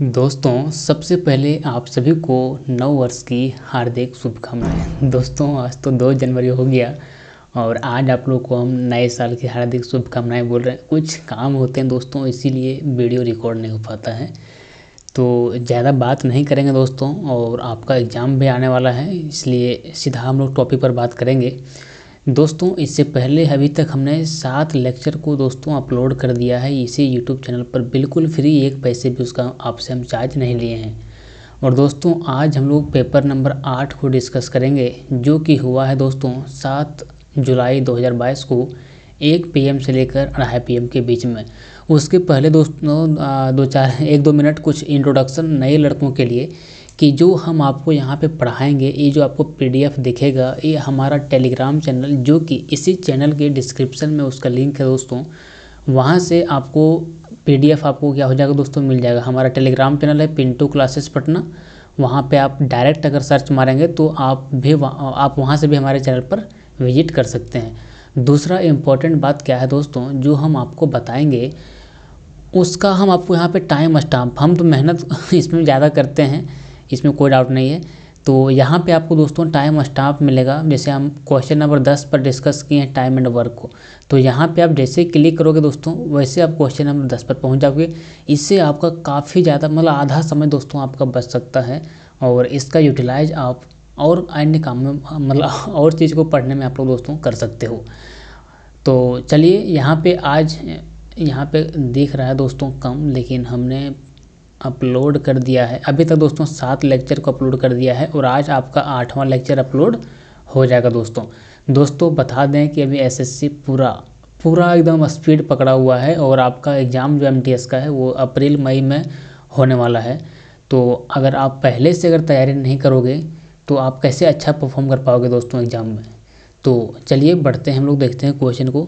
दोस्तों, सबसे पहले आप सभी को नव वर्ष की हार्दिक शुभकामनाएं। दोस्तों, आज तो 2 जनवरी हो गया और आज आप लोग को हम नए साल की हार्दिक शुभकामनाएं बोल रहे हैं। कुछ काम होते हैं दोस्तों, इसीलिए वीडियो रिकॉर्ड नहीं हो पाता है। तो ज़्यादा बात नहीं करेंगे दोस्तों, और आपका एग्ज़ाम भी आने वाला है, इसलिए सीधा हम लोग टॉपिक पर बात करेंगे। दोस्तों, इससे पहले अभी तक हमने 7 लेक्चर को दोस्तों अपलोड कर दिया है इसी यूट्यूब चैनल पर, बिल्कुल फ्री, 1 पैसे भी उसका आपसे हम चार्ज नहीं लिए हैं। और दोस्तों, आज हम लोग पेपर नंबर 8 को डिस्कस करेंगे, जो कि हुआ है दोस्तों 7 जुलाई 2022 को 1 PM से लेकर 2:30 PM के बीच में। उसके पहले दोस्तों 1-2 मिनट कुछ इंट्रोडक्शन नए लड़कों के लिए, कि जो हम आपको यहाँ पे पढ़ाएंगे, ये जो आपको PDF दिखेगा, ये हमारा टेलीग्राम चैनल, जो कि इसी चैनल के डिस्क्रिप्शन में उसका लिंक है दोस्तों। वहाँ से आपको PDF आपको क्या हो जाएगा दोस्तों, मिल जाएगा। हमारा टेलीग्राम चैनल है पिंटू क्लासेस पटना। वहाँ पे आप डायरेक्ट अगर सर्च मारेंगे तो आप वहाँ से भी हमारे चैनल पर विजिट कर सकते हैं। दूसरा इम्पोर्टेंट बात क्या है दोस्तों, जो हम आपको बताएंगे उसका हम आपको यहाँ पे टाइम स्टाम्प, हम तो मेहनत इसमें ज़्यादा करते हैं, इसमें कोई डाउट नहीं है। तो यहाँ पे आपको दोस्तों टाइम स्टाम्प मिलेगा। जैसे हम क्वेश्चन नंबर 10 पर डिस्कस किए हैं टाइम एंड वर्क को, तो यहाँ पे आप जैसे क्लिक करोगे दोस्तों, वैसे आप क्वेश्चन नंबर 10 पर पहुँच जाओगे। इससे आपका काफ़ी ज़्यादा, मतलब आधा समय दोस्तों आपका बच सकता है, और इसका यूटिलाइज आप और अन्य काम में, मतलब और चीज़ को पढ़ने में आप लोग दोस्तों कर सकते हो। तो चलिए, यहाँ पे आज यहाँ पे दिख रहा है दोस्तों कम, लेकिन हमने अपलोड कर दिया है अभी तक दोस्तों 7 लेक्चर को अपलोड कर दिया है, और आज आपका 8वां लेक्चर अपलोड हो जाएगा दोस्तों। बता दें कि अभी SSC पूरा एकदम स्पीड पकड़ा हुआ है, और आपका एग्ज़ाम जो MTS का है वो अप्रैल मई में होने वाला है। तो अगर आप पहले से अगर तैयारी नहीं करोगे तो आप कैसे अच्छा परफॉर्म कर पाओगे दोस्तों एग्ज़ाम में। तो चलिए बढ़ते हैं, हम लोग देखते हैं क्वेश्चन को।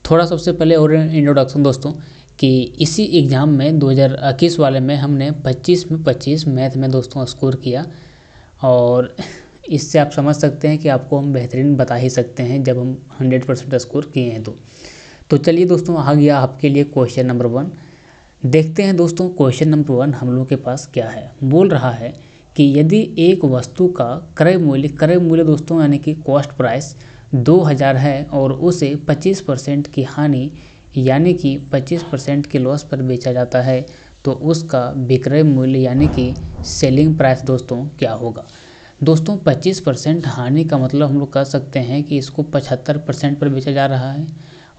थोड़ा सबसे पहले और इंट्रोडक्शन दोस्तों, कि इसी एग्ज़ाम में 2021 वाले में हमने 25 में 25 मैथ में दोस्तों स्कोर किया, और इससे आप समझ सकते हैं कि आपको हम बेहतरीन बता ही सकते हैं जब हम 100% स्कोर किए हैं। तो चलिए दोस्तों, आ गया आपके लिए क्वेश्चन नंबर 1। देखते हैं दोस्तों क्वेश्चन नंबर 1 हम लोग के पास क्या है। बोल रहा है कि यदि एक वस्तु का क्रय मूल्य दोस्तों यानी कि कॉस्ट प्राइस 2000 है, और उसे 25% की हानि यानी कि 25% के लॉस पर बेचा जाता है, तो उसका विक्रय मूल्य यानी कि सेलिंग प्राइस दोस्तों क्या होगा। दोस्तों 25% हानि का मतलब हम लोग कह सकते हैं कि इसको 75% पर बेचा जा रहा है,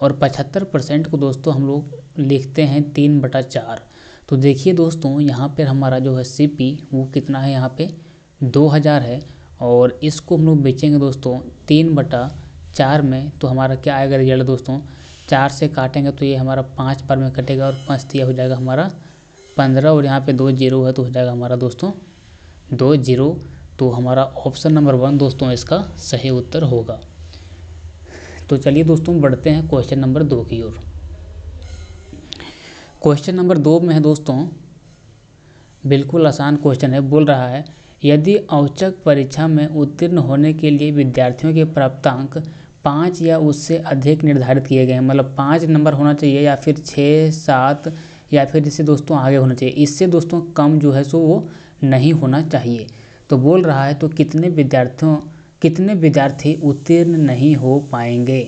और 75% को दोस्तों हम लोग लिखते हैं 3/4। तो देखिए दोस्तों, यहाँ पर हमारा जो है CP वो कितना है, यहाँ पे 2000 है, और इसको हम लोग बेचेंगे दोस्तों 3/4 में। तो हमारा क्या आएगा रिजल्ट दोस्तों, 4 से काटेंगे तो ये हमारा 5 बार में कटेगा, और 5 दिया हो जाएगा हमारा 15, और यहाँ पे 2 जीरो है तो हो जाएगा हमारा दोस्तों 2 जीरो। तो हमारा ऑप्शन नंबर 1 दोस्तों इसका सही उत्तर होगा। तो चलिए दोस्तों बढ़ते हैं क्वेश्चन नंबर 2 की ओर। क्वेश्चन नंबर 2 में है दोस्तों, बिल्कुल आसान क्वेश्चन है। बोल रहा है यदि औचक परीक्षा में उत्तीर्ण होने के लिए विद्यार्थियों के प्राप्तांक 5 या उससे अधिक निर्धारित किए गए हैं, मतलब 5 नंबर होना चाहिए, या फिर 6, 7, या फिर इससे दोस्तों आगे होना चाहिए, इससे दोस्तों कम जो है सो वो नहीं होना चाहिए। तो बोल रहा है तो कितने विद्यार्थी उत्तीर्ण नहीं हो पाएंगे।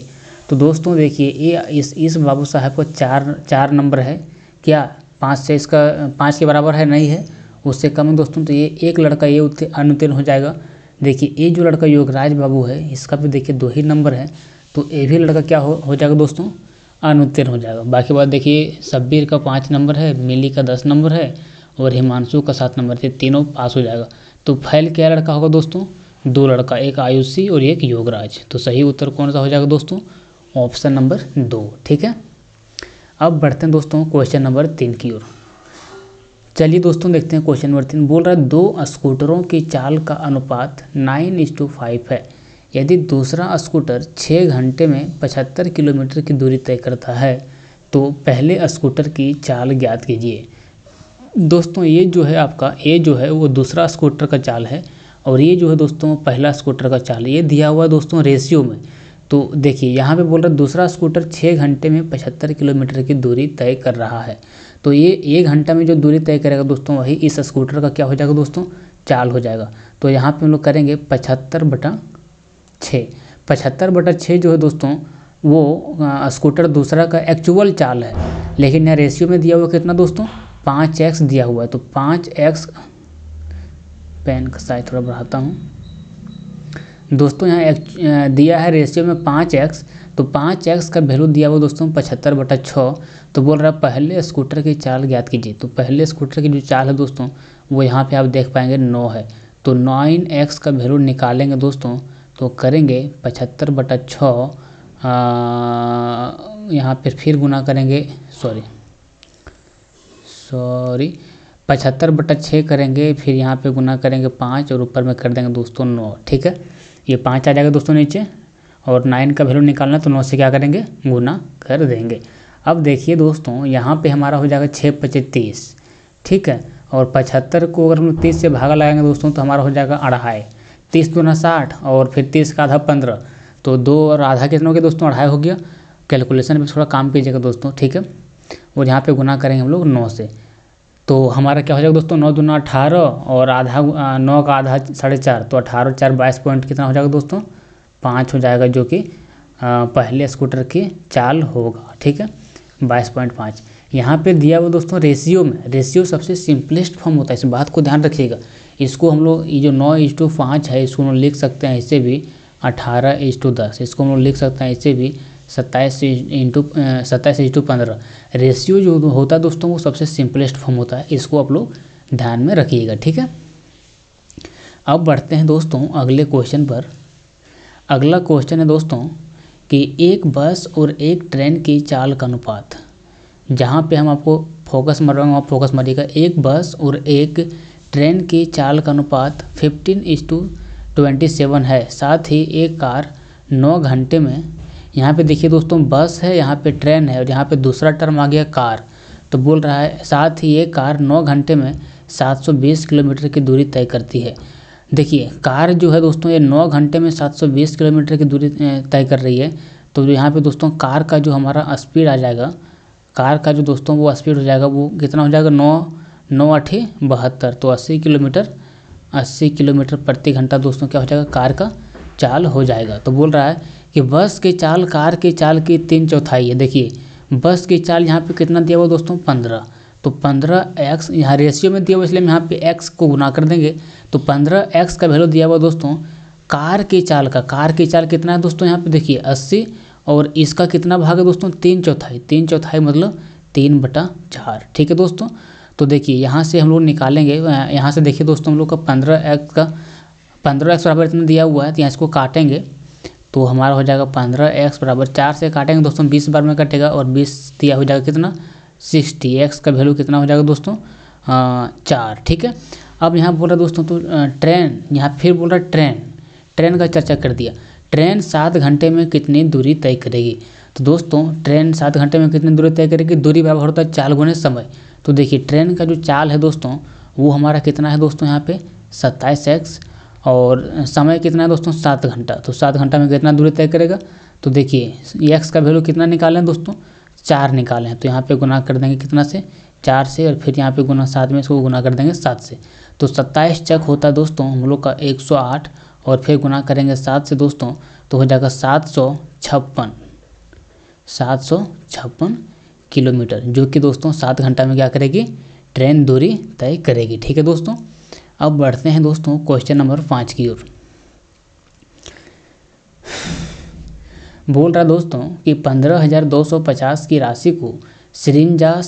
तो दोस्तों देखिए, ये इस बाबू साहब को 4 नंबर है क्या, 5 से इसका 5 के बराबर है, नहीं है, उससे कम है दोस्तों। तो ये एक लड़का ये अनुत्तीर्ण हो जाएगा। देखिए ये जो लड़का योगराज बाबू है, इसका भी देखिए 2 ही नंबर है, तो ये भी लड़का क्या हो जाएगा दोस्तों, अनुत्तीर्ण हो जाएगा। बाकी बात देखिए, शब्बीर का 5 नंबर है, मिली का 10 नंबर है, और हिमांशु का 7 नंबर है, तीनों पास हो जाएगा। तो फेल क्या लड़का होगा दोस्तों, 2 लड़का, एक आयुषी और एक योगराज। तो सही उत्तर कौन सा हो जाएगा दोस्तों, ऑप्शन नंबर 2। ठीक है, अब बढ़ते हैं दोस्तों क्वेश्चन नंबर 3 की ओर। चलिए दोस्तों देखते हैं क्वेश्चन नंबर 3। बोल रहा है 2 स्कूटरों की चाल का अनुपात 9:5 है। यदि दूसरा स्कूटर 6 घंटे में 75 किलोमीटर की दूरी तय करता है, तो पहले स्कूटर की चाल ज्ञात कीजिए। दोस्तों ये जो है आपका, ये जो है वो दूसरा स्कूटर का चाल है, और ये जो है दोस्तों पहला स्कूटर का चाल, ये दिया हुआ है दोस्तों रेशियो में। तो देखिए यहाँ पे बोल रहा है दूसरा स्कूटर 6 घंटे में 75 किलोमीटर की दूरी तय कर रहा है। तो ये 1 घंटा में जो दूरी तय करेगा दोस्तों वही इस स्कूटर का क्या हो जाएगा दोस्तों, चाल हो जाएगा। तो यहाँ पे हम लोग करेंगे 75/6। 75/6 जो है दोस्तों वो स्कूटर दूसरा का एक्चुअल चाल है, लेकिन यहाँ रेशियो में दिया हुआ कितना दोस्तों, 5x दिया हुआ है। तो 5x, पेन का साइज थोड़ा बढ़ाता हूँ दोस्तों, यहाँ दिया है रेशियो में 5x, तो 5x का वैल्यू दिया हुआ दोस्तों 75/6। तो बोल रहा है पहले स्कूटर की चाल ज्ञात कीजिए। तो पहले स्कूटर की जो चाल है दोस्तों वो यहाँ पे आप देख पाएंगे 9 है। तो 9x का वैल्यू निकालेंगे दोस्तों, तो करेंगे 75/6, यहाँ पर फिर गुना करेंगे, सॉरी 75/6 करेंगे, फिर यहाँ पे गुना करेंगे 5 और ऊपर में कर देंगे दोस्तों 9। ठीक है, ये 5 आ जाएगा दोस्तों नीचे, और 9 का वैल्यू निकालना तो 9 से क्या करेंगे, गुना कर देंगे। अब देखिए दोस्तों यहाँ पे हमारा हो जाएगा 6×5 = 30। ठीक है, और 75 को अगर हम 30 से भागा लगाएंगे दोस्तों तो हमारा हो जाएगा 2.5। 30 दूना 60 और फिर 30 का आधा 15, तो 2 और आधा कितना हो गया दोस्तों, 2.5 हो गया। कैलकुलेशन में थोड़ा काम कीजिएगा दोस्तों। ठीक है, और यहाँ पे गुना करेंगे हम लोग 9 से, तो हमारा क्या हो जाएगा दोस्तों, 9 दूना 18 और आधा 9 का आधा 4.5, तो 18 और 4 22 पॉइंट कितना हो जाएगा दोस्तों, 5 हो जाएगा, जो कि पहले स्कूटर की चाल होगा। ठीक है, 22.5। यहाँ पे दिया हुआ दोस्तों रेशियो में, रेशियो सबसे सिंपलेस्ट फॉर्म होता है, इस बात को ध्यान रखिएगा। इसको हम लोग ये जो 9:5 है इसको हम लोग लिख सकते हैं इससे भी 18:10, इसको हम लोग लिख सकते हैं इससे भी 27:15। रेशियो जो होता है दोस्तों वो सबसे सिंपलेस्ट फॉर्म होता है, इसको आप लोग ध्यान में रखिएगा। ठीक है, अब बढ़ते हैं दोस्तों अगले क्वेश्चन पर। अगला क्वेश्चन है दोस्तों कि एक बस और एक ट्रेन की चाल का अनुपात, जहाँ पे हम आपको फोकस मारूंगा, आप फोकस मारिएगा। एक बस और एक ट्रेन की चाल का अनुपात 15:27 है। साथ ही एक कार 9 घंटे में, यहाँ पे देखिए दोस्तों बस है, यहाँ पे ट्रेन है, और यहाँ पे दूसरा टर्म आ गया कार। तो बोल रहा है साथ ही ये कार 9 घंटे में 720 किलोमीटर की दूरी तय करती है। देखिए कार जो है दोस्तों ये 9 घंटे में 720 किलोमीटर की दूरी तय कर रही है। तो यहाँ पे दोस्तों कार का जो हमारा स्पीड आ जाएगा, कार का जो दोस्तों वो स्पीड हो जाएगा, वो कितना हो जाएगा, 9×9=72, तो 80 किलोमीटर प्रति घंटा दोस्तों क्या हो जाएगा, कार का चाल हो जाएगा। तो बोल रहा है कि बस की चाल कार की चाल की 3/4 है। देखिए बस की चाल यहाँ पे कितना दिया हुआ दोस्तों, 15, तो 15x, यहाँ रेशियो में दिया हुआ इसलिए हम यहाँ पे x को गुना कर देंगे। तो 15x का वैल्यू दिया हुआ दोस्तों कार की चाल का, कार की चाल कितना है दोस्तों, यहाँ पे देखिए 80, और इसका कितना भाग है दोस्तों, 3/4। 3/4 मतलब 3/4। ठीक है दोस्तों, तो देखिए यहाँ से हम लोग निकालेंगे, यहाँ से देखिए दोस्तों हम लोग का 15x बराबर इतना दिया हुआ है, तो यहाँ इसको काटेंगे तो हमारा हो जाएगा 15x बराबर 4 से काटेंगे दोस्तों 20 बार में कटेगा, और 20 दिया हो जाएगा कितना, 60। x का वैल्यू कितना हो जाएगा दोस्तों, 4। ठीक है, अब यहाँ बोल रहा है दोस्तों तो ट्रेन, यहाँ फिर बोल रहा है ट्रेन का चर्चा कर दिया। ट्रेन 7 घंटे में कितनी दूरी तय करेगी। तो दोस्तों ट्रेन 7 घंटे में कितनी दूरी तय करेगी, दूरी बराबर होता है चाल गुने समय। तो देखिए ट्रेन का जो चाल है दोस्तों वो हमारा कितना है दोस्तों, यहाँ पे 27x, और समय कितना है दोस्तों, 7 घंटा। तो 7 घंटा में कितना दूरी तय करेगा। तो देखिए x का वैल्यू कितना निकालें दोस्तों, 4 निकालें, तो यहाँ पे गुना कर देंगे कितना से, 4 से, और फिर यहाँ पे गुना 7 में इसको गुना कर देंगे 7 से। तो 27 चक होता है दोस्तों हम लोग का 108, और फिर गुना करेंगे 7 से दोस्तों तो हो जाएगा 756 किलोमीटर, जो कि दोस्तों 7 घंटा में क्या करेगी, ट्रेन दूरी तय करेगी। ठीक है दोस्तों, अब बढ़ते हैं दोस्तों क्वेश्चन नंबर 5 की ओर। बोल रहा दोस्तों कि 15,250 की राशि को सिरिंजा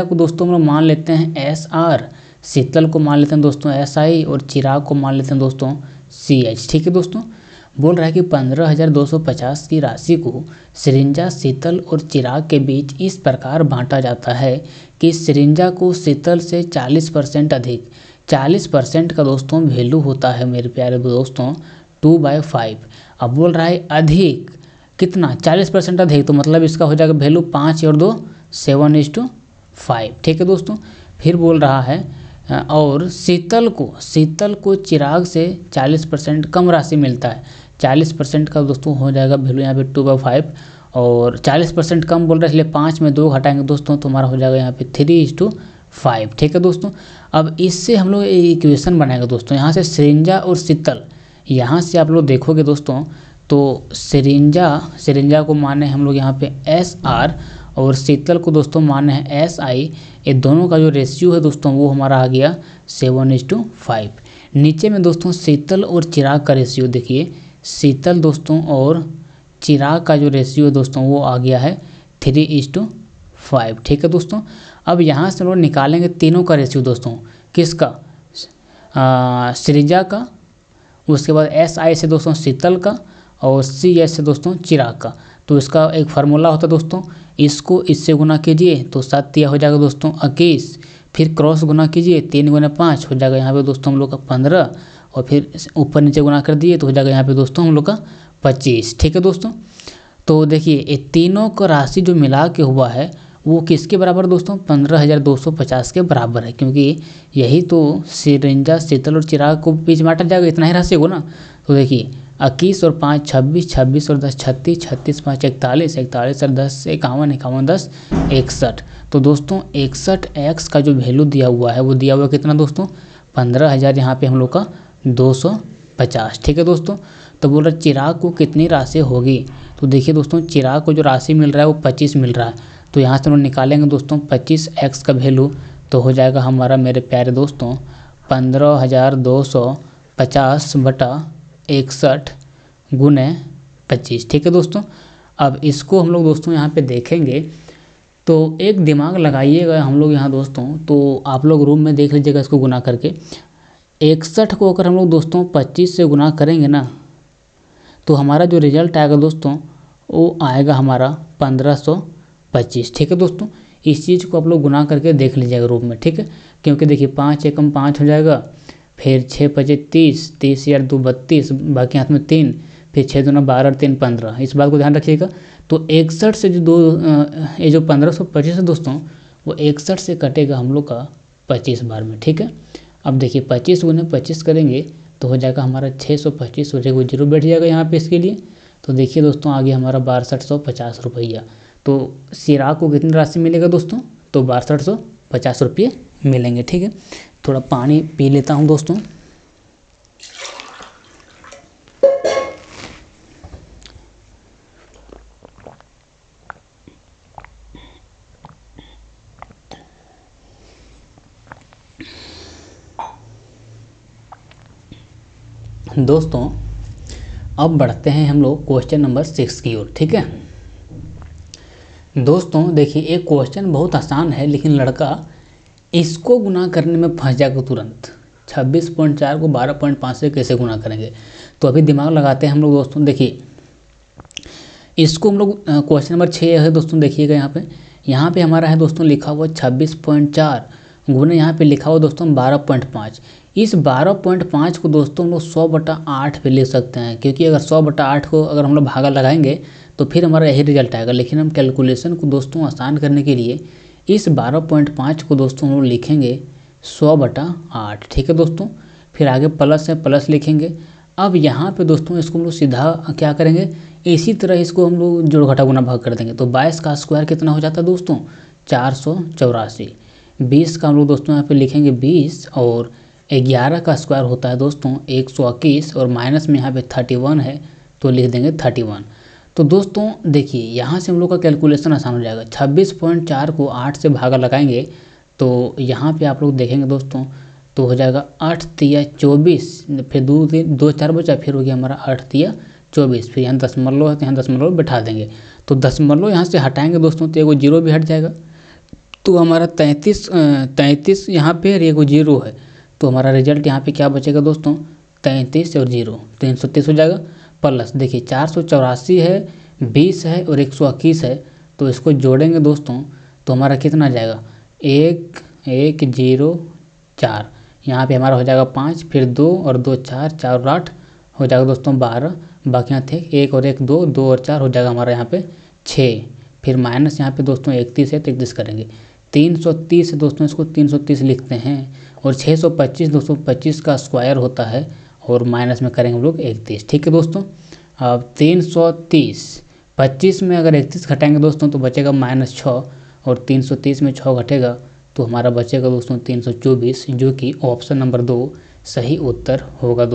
को दोस्तों हम लोग मान लेते हैं SR, शीतल को मान लेते हैं दोस्तों SI, और चिराग को मान लेते हैं दोस्तों CH। ठीक है दोस्तों, बोल रहा है कि 15,250 की राशि को सिरिंजा, शीतल और चिराग के बीच इस प्रकार बांटा जाता है कि सिरिंजा को शीतल से 40% अधिक, 40% का दोस्तों वैल्यू होता है मेरे प्यारे दोस्तों 2/5। अब बोल रहा है अधिक कितना, 40% अधिक, तो मतलब इसका हो जाएगा वैल्यू 5 और 2 7:5। ठीक है दोस्तों, फिर बोल रहा है और शीतल को चिराग से 40% कम राशि मिलता है, 40% का दोस्तों हो जाएगा वैल्यू यहाँ पे 2/5। और 40% कम बोल रहे हैं, इसलिए 5 में 2 घटाएंगे दोस्तों तो हमारा हो जाएगा यहाँ पे 3:5। ठीक है दोस्तों, अब इससे हम लोग इक्वेशन बनाएंगे दोस्तों। यहाँ से सिरिंजा और शीतल, यहाँ से आप लोग देखोगे दोस्तों तो सिरिंजा को माने हम लोग यहाँ पे SR और शीतल को दोस्तों माने हैं SI। ये दोनों का जो रेशियो है दोस्तों वो हमारा आ गया 7:5। नीचे में दोस्तों शीतल और चिराग का रेशियो देखिए, शीतल दोस्तों और चिराग का जो रेशियो है दोस्तों वो आ गया है 3:5। ठीक है दोस्तों, अब यहाँ से हम लोग निकालेंगे तीनों का रेशियो दोस्तों, किसका, सिरिंजा का, उसके बाद SI से दोस्तों शीतल का, और CS से दोस्तों चिराग का। तो इसका एक फार्मूला होता है दोस्तों, इसको इससे गुना कीजिए तो 7 हो जाएगा दोस्तों 21, फिर क्रॉस गुना कीजिए 3 × 5 हो जाएगा यहाँ पे दोस्तों हम लोग का 15, और फिर ऊपर नीचे गुना कर दिए तो हो जाएगा यहाँ पे दोस्तों हम लोग का 25। ठीक है दोस्तों, तो देखिए ये तीनों का राशि जो मिला के हुआ है वो किसके बराबर दोस्तों, 15,250 के बराबर है, क्योंकि यही तो सिरिंजा शीतल और चिराग को बीच में बांटा जाएगा, इतना ही राशि होगा ना। तो देखिए 21 और 5 26, 26 और 10 36, 36 5 41, 41 और 10 51, 51 10 61। तो दोस्तों 61x का जो वैल्यू दिया हुआ है वो दिया हुआ कितना दोस्तों, 15,000 यहाँ पे हम लोग का 250। ठीक है दोस्तों, तो बोल रहा चिराग को कितनी राशि होगी, तो देखिए दोस्तों चिराग को जो राशि मिल रहा है वो 25 मिल रहा है, तो यहाँ से हम लोग निकालेंगे दोस्तों 25x का वैल्यू, तो हो जाएगा हमारा मेरे प्यारे दोस्तों 15,250 बटा 61 गुने 25। ठीक है दोस्तों, अब इसको हम लोग दोस्तों यहाँ पे देखेंगे तो एक दिमाग लगाइएगा हम लोग यहाँ दोस्तों, तो आप लोग रूम में देख लीजिएगा इसको गुना करके। 61 को अगर हम लोग दोस्तों 25 से गुना करेंगे ना तो हमारा जो रिजल्ट आएगा दोस्तों वो आएगा हमारा 1525। ठीक है दोस्तों, इस चीज़ को आप लोग गुना करके देख लीजिएगा रूम में। ठीक है, क्योंकि देखिए 5 एकम 5 हो जाएगा, फिर 6 5 30, 30 या 2 32, बाकी हाथ में 3, फिर 6 दूना 12 और 3 15, इस बात को ध्यान रखिएगा। तो 61 से जो ये जो 1525 है दोस्तों वो 61 से कटेगा हम लोग का 25 बार में। ठीक है, अब देखिए 25 गुने 25 करेंगे तो हो जाएगा हमारा 625, हो जाएगा 0 बैठ जाएगा यहाँ पे इसके लिए। तो देखिए दोस्तों आ गया हमारा 6250 रुपया। तो चिराग को कितनी राशि मिलेगा दोस्तों, तो 6250 रुपये मिलेंगे। ठीक है, थोड़ा पानी पी लेता हूँ दोस्तों। दोस्तों अब बढ़ते हैं हम लोग क्वेश्चन नंबर 6 की ओर। ठीक है दोस्तों, देखिए एक क्वेश्चन बहुत आसान है लेकिन लड़का इसको गुना करने में फंस जाएगा तुरंत। 26.4 को 12.5 से कैसे गुना करेंगे, तो अभी दिमाग लगाते हैं हम लोग दोस्तों। देखिए इसको हम लोग क्वेश्चन नंबर 6 है दोस्तों, देखिएगा यहाँ पे हमारा है दोस्तों लिखा हुआ 26.4 गुने यहाँ पे लिखा हुआ दोस्तों 12.5। इस 12.5 को दोस्तों हम लोग 100/8 पे ले सकते हैं, क्योंकि अगर 100/8 को अगर हम लोग भागा लगाएंगे तो फिर हमारा यही रिजल्ट आएगा। लेकिन हम कैलकुलेशन को दोस्तों आसान करने के लिए इस 12.5 को दोस्तों हम लोग लिखेंगे 100/8। ठीक है दोस्तों, फिर आगे प्लस है, प्लस लिखेंगे। अब यहाँ पे दोस्तों इसको हम लोग सीधा क्या करेंगे, इसी तरह इसको हम लोग जोड़ घटा गुना भाग कर देंगे। तो 22 का स्क्वायर कितना हो जाता है दोस्तों, 484। 20 का हम लोग दोस्तों यहाँ पे लिखेंगे 20, और 11 का स्क्वायर होता है दोस्तों 121, और माइनस में यहाँ पे 31 है तो लिख देंगे 31। तो दोस्तों देखिए यहाँ से हम लोग का कैलकुलेशन आसान हो जाएगा। 26.4 को 8 से भागा लगाएंगे तो यहाँ पे आप लोग देखेंगे दोस्तों तो हो जाएगा 8 तिया 24, फिर 2 4 बचा, फिर हो गया हमारा 8 तिया 24, फिर यहाँ दशमलव है तो यहाँ दशमलव बैठा देंगे। तो दशमलव यहाँ से हटाएंगे दोस्तों तो एगो 0 भी हट जाएगा, तो हमारा 33 यहाँ पे और एगो 0 है, तो हमारा रिजल्ट यहाँ पे क्या बचेगा दोस्तों 33 और 0 330 हो जाएगा। प्लस देखिए 484 है, 20 है और 121 है, तो इसको जोड़ेंगे दोस्तों तो हमारा कितना आ जाएगा 1 1 0 4, यहाँ पे हमारा हो जाएगा 5, फिर 2 और 2 4, 4 और 8 हो जाएगा दोस्तों 12, बाकी यहाँ थे 1 और 1 2, 2 और 4 हो जाएगा हमारा यहाँ पे 6, फिर माइनस यहाँ पे दोस्तों 31 है तो 31 करेंगे। 330 दोस्तों इसको 330 लिखते हैं, और 625 दोस्तों 25 का स्क्वायर होता है, और माइनस में करेंगे हम लोग 31। ठीक है दोस्तों, अब 330 25 में अगर 31 घटाएंगे दोस्तों तो बचेगा -6, और 330 में 6 घटेगा तो हमारा बचेगा दोस्तों 324, जो कि ऑप्शन नंबर 2 सही उत्तर होगा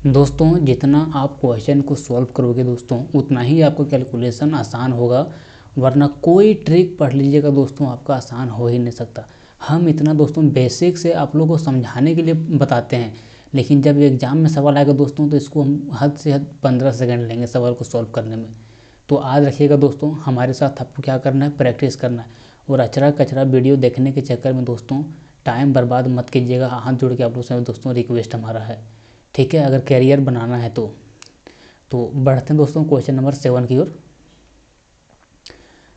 दोस्तों जितना आप क्वेश्चन को सॉल्व करोगे दोस्तों उतना ही आपको कैलकुलेशन आसान होगा, वरना कोई ट्रिक पढ़ लीजिएगा दोस्तों आपका आसान हो ही नहीं सकता। हम इतना दोस्तों बेसिक से आप लोगों को समझाने के लिए बताते हैं, लेकिन जब एग्जाम में सवाल आएगा दोस्तों तो इसको हम हद से हद 15 सेकंड लेंगे सवाल को सॉल्व करने में। तो आज रखिएगा दोस्तों, हमारे साथ आपको क्या करना है, प्रैक्टिस करना है, और अचरा कचरा वीडियो देखने के चक्कर में दोस्तों टाइम बर्बाद मत कीजिएगा। हाथ जोड़ के आप लोग से दोस्तों रिक्वेस्ट हमारा है, ठीक है, अगर कैरियर बनाना है तो बढ़ते हैं दोस्तों क्वेश्चन नंबर 7 की ओर।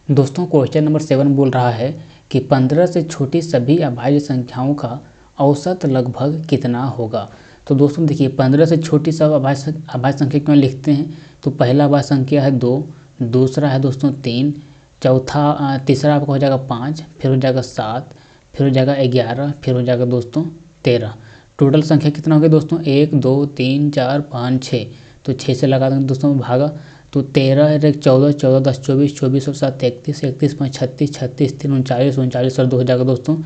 दोस्तों क्वेश्चन नंबर 7 बोल रहा है कि 15 से छोटी सभी अभाज्य संख्याओं का औसत लगभग कितना होगा। तो दोस्तों देखिए 15 से छोटी सब अभाज्य संख्या क्यों लिखते हैं, तो पहला अभाज्य संख्या है 2, दूसरा है दोस्तों 3, तीसरा आपका हो जाएगा 5, फिर हो जाएगा 7, फिर हो जाएगा 11, फिर हो जाएगा दोस्तों 13। टोटल संख्या कितना हो गया दोस्तों, 1 2 3 4 5 6, तो 6 से लगा देंगे दोस्तों भागा, तो 13 1 14, 14 10 24, 24 और 7 31, 31 5 36, 36 3 39, 39 और 2 हो जाएगा दोस्तों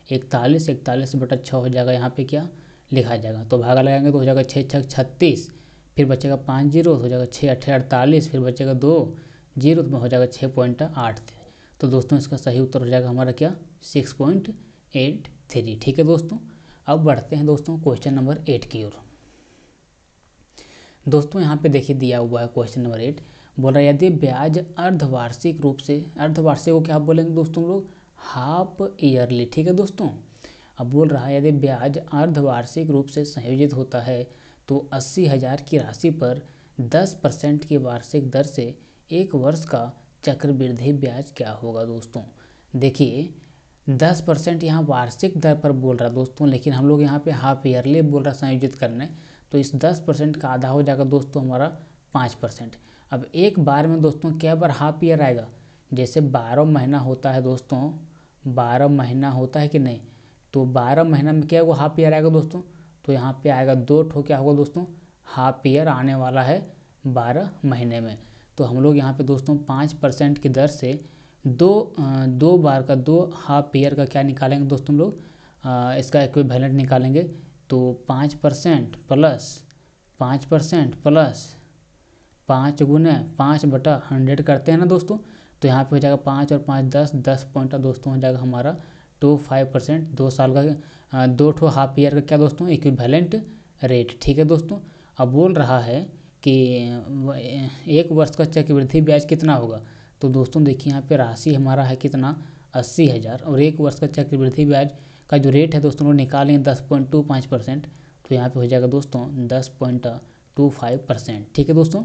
41, 41/6 हो जाएगा, यहाँ पे क्या लिखा जाएगा, तो भागा लगाएंगे तो हो जाएगा 6 6 36, फिर बचेगा 5 जीरो, हो जाएगा 6 8 48, फिर बचेगा 2 जीरो, तो हो जाएगा 6.8। तो दोस्तों इसका सही उत्तर हो जाएगा हमारा क्या 6.83, ठीक है दोस्तों। अब बढ़ते हैं दोस्तों क्वेश्चन नंबर 8 की ओर। दोस्तों यहाँ पे देखिए दिया हुआ है क्वेश्चन नंबर 8, बोल रहा है यदि ब्याज अर्धवार्षिक रूप से, अर्धवार्षिक को क्या बोलेंगे दोस्तों हम लोग, हाफ ईयरली, ठीक है दोस्तों। अब बोल रहा है यदि ब्याज अर्धवार्षिक रूप से संयोजित होता है तो 80,000 की राशि पर 10% की वार्षिक दर से 1 वर्ष का चक्रवृद्धि ब्याज क्या होगा। दोस्तों देखिए 10% यहाँ वार्षिक दर पर बोल रहा है दोस्तों, लेकिन हम लोग यहाँ पे हाफ ईयरली बोल रहा है संयोजित करने, तो इस 10% का आधा हो जाएगा दोस्तों हमारा 5%। अब एक बार में दोस्तों क्या बार हाफ ईयर आएगा, जैसे 12 महीना होता है दोस्तों, 12 महीना होता है कि नहीं, तो 12 महीना में क्या होगा हाफ ईयर आएगा दोस्तों, तो यहाँ पे आएगा 2 ठो क्या होगा दोस्तों, हाफ ईयर आने वाला है 12 महीने में। तो हम लोग यहाँ पे दोस्तों 5% की दर से दो बार का 2 हाफ ईयर का क्या निकालेंगे दोस्तों हम लोग, इसका इक्विवेलेंट निकालेंगे, तो 5% प्लस 5 गुने 5/100 करते हैं ना दोस्तों, तो यहाँ पे हो जाएगा 5 और 5 10 पॉइंट दोस्तों हो जाएगा हमारा 25%, 2 साल का 2 ठो हाफ ईयर का क्या दोस्तों इक्विवेलेंट रेट, ठीक है दोस्तों। अब बोल रहा है कि 1 वर्ष का चक्रवृद्धि ब्याज कितना होगा, तो दोस्तों देखिए यहाँ पे राशि हमारा है कितना 80,000, और 1 वर्ष का चक्रवृद्धि ब्याज का जो रेट है दोस्तों वो निकालेंगे 10.25%, तो यहाँ पे हो जाएगा दोस्तों 10.25%, ठीक है दोस्तों।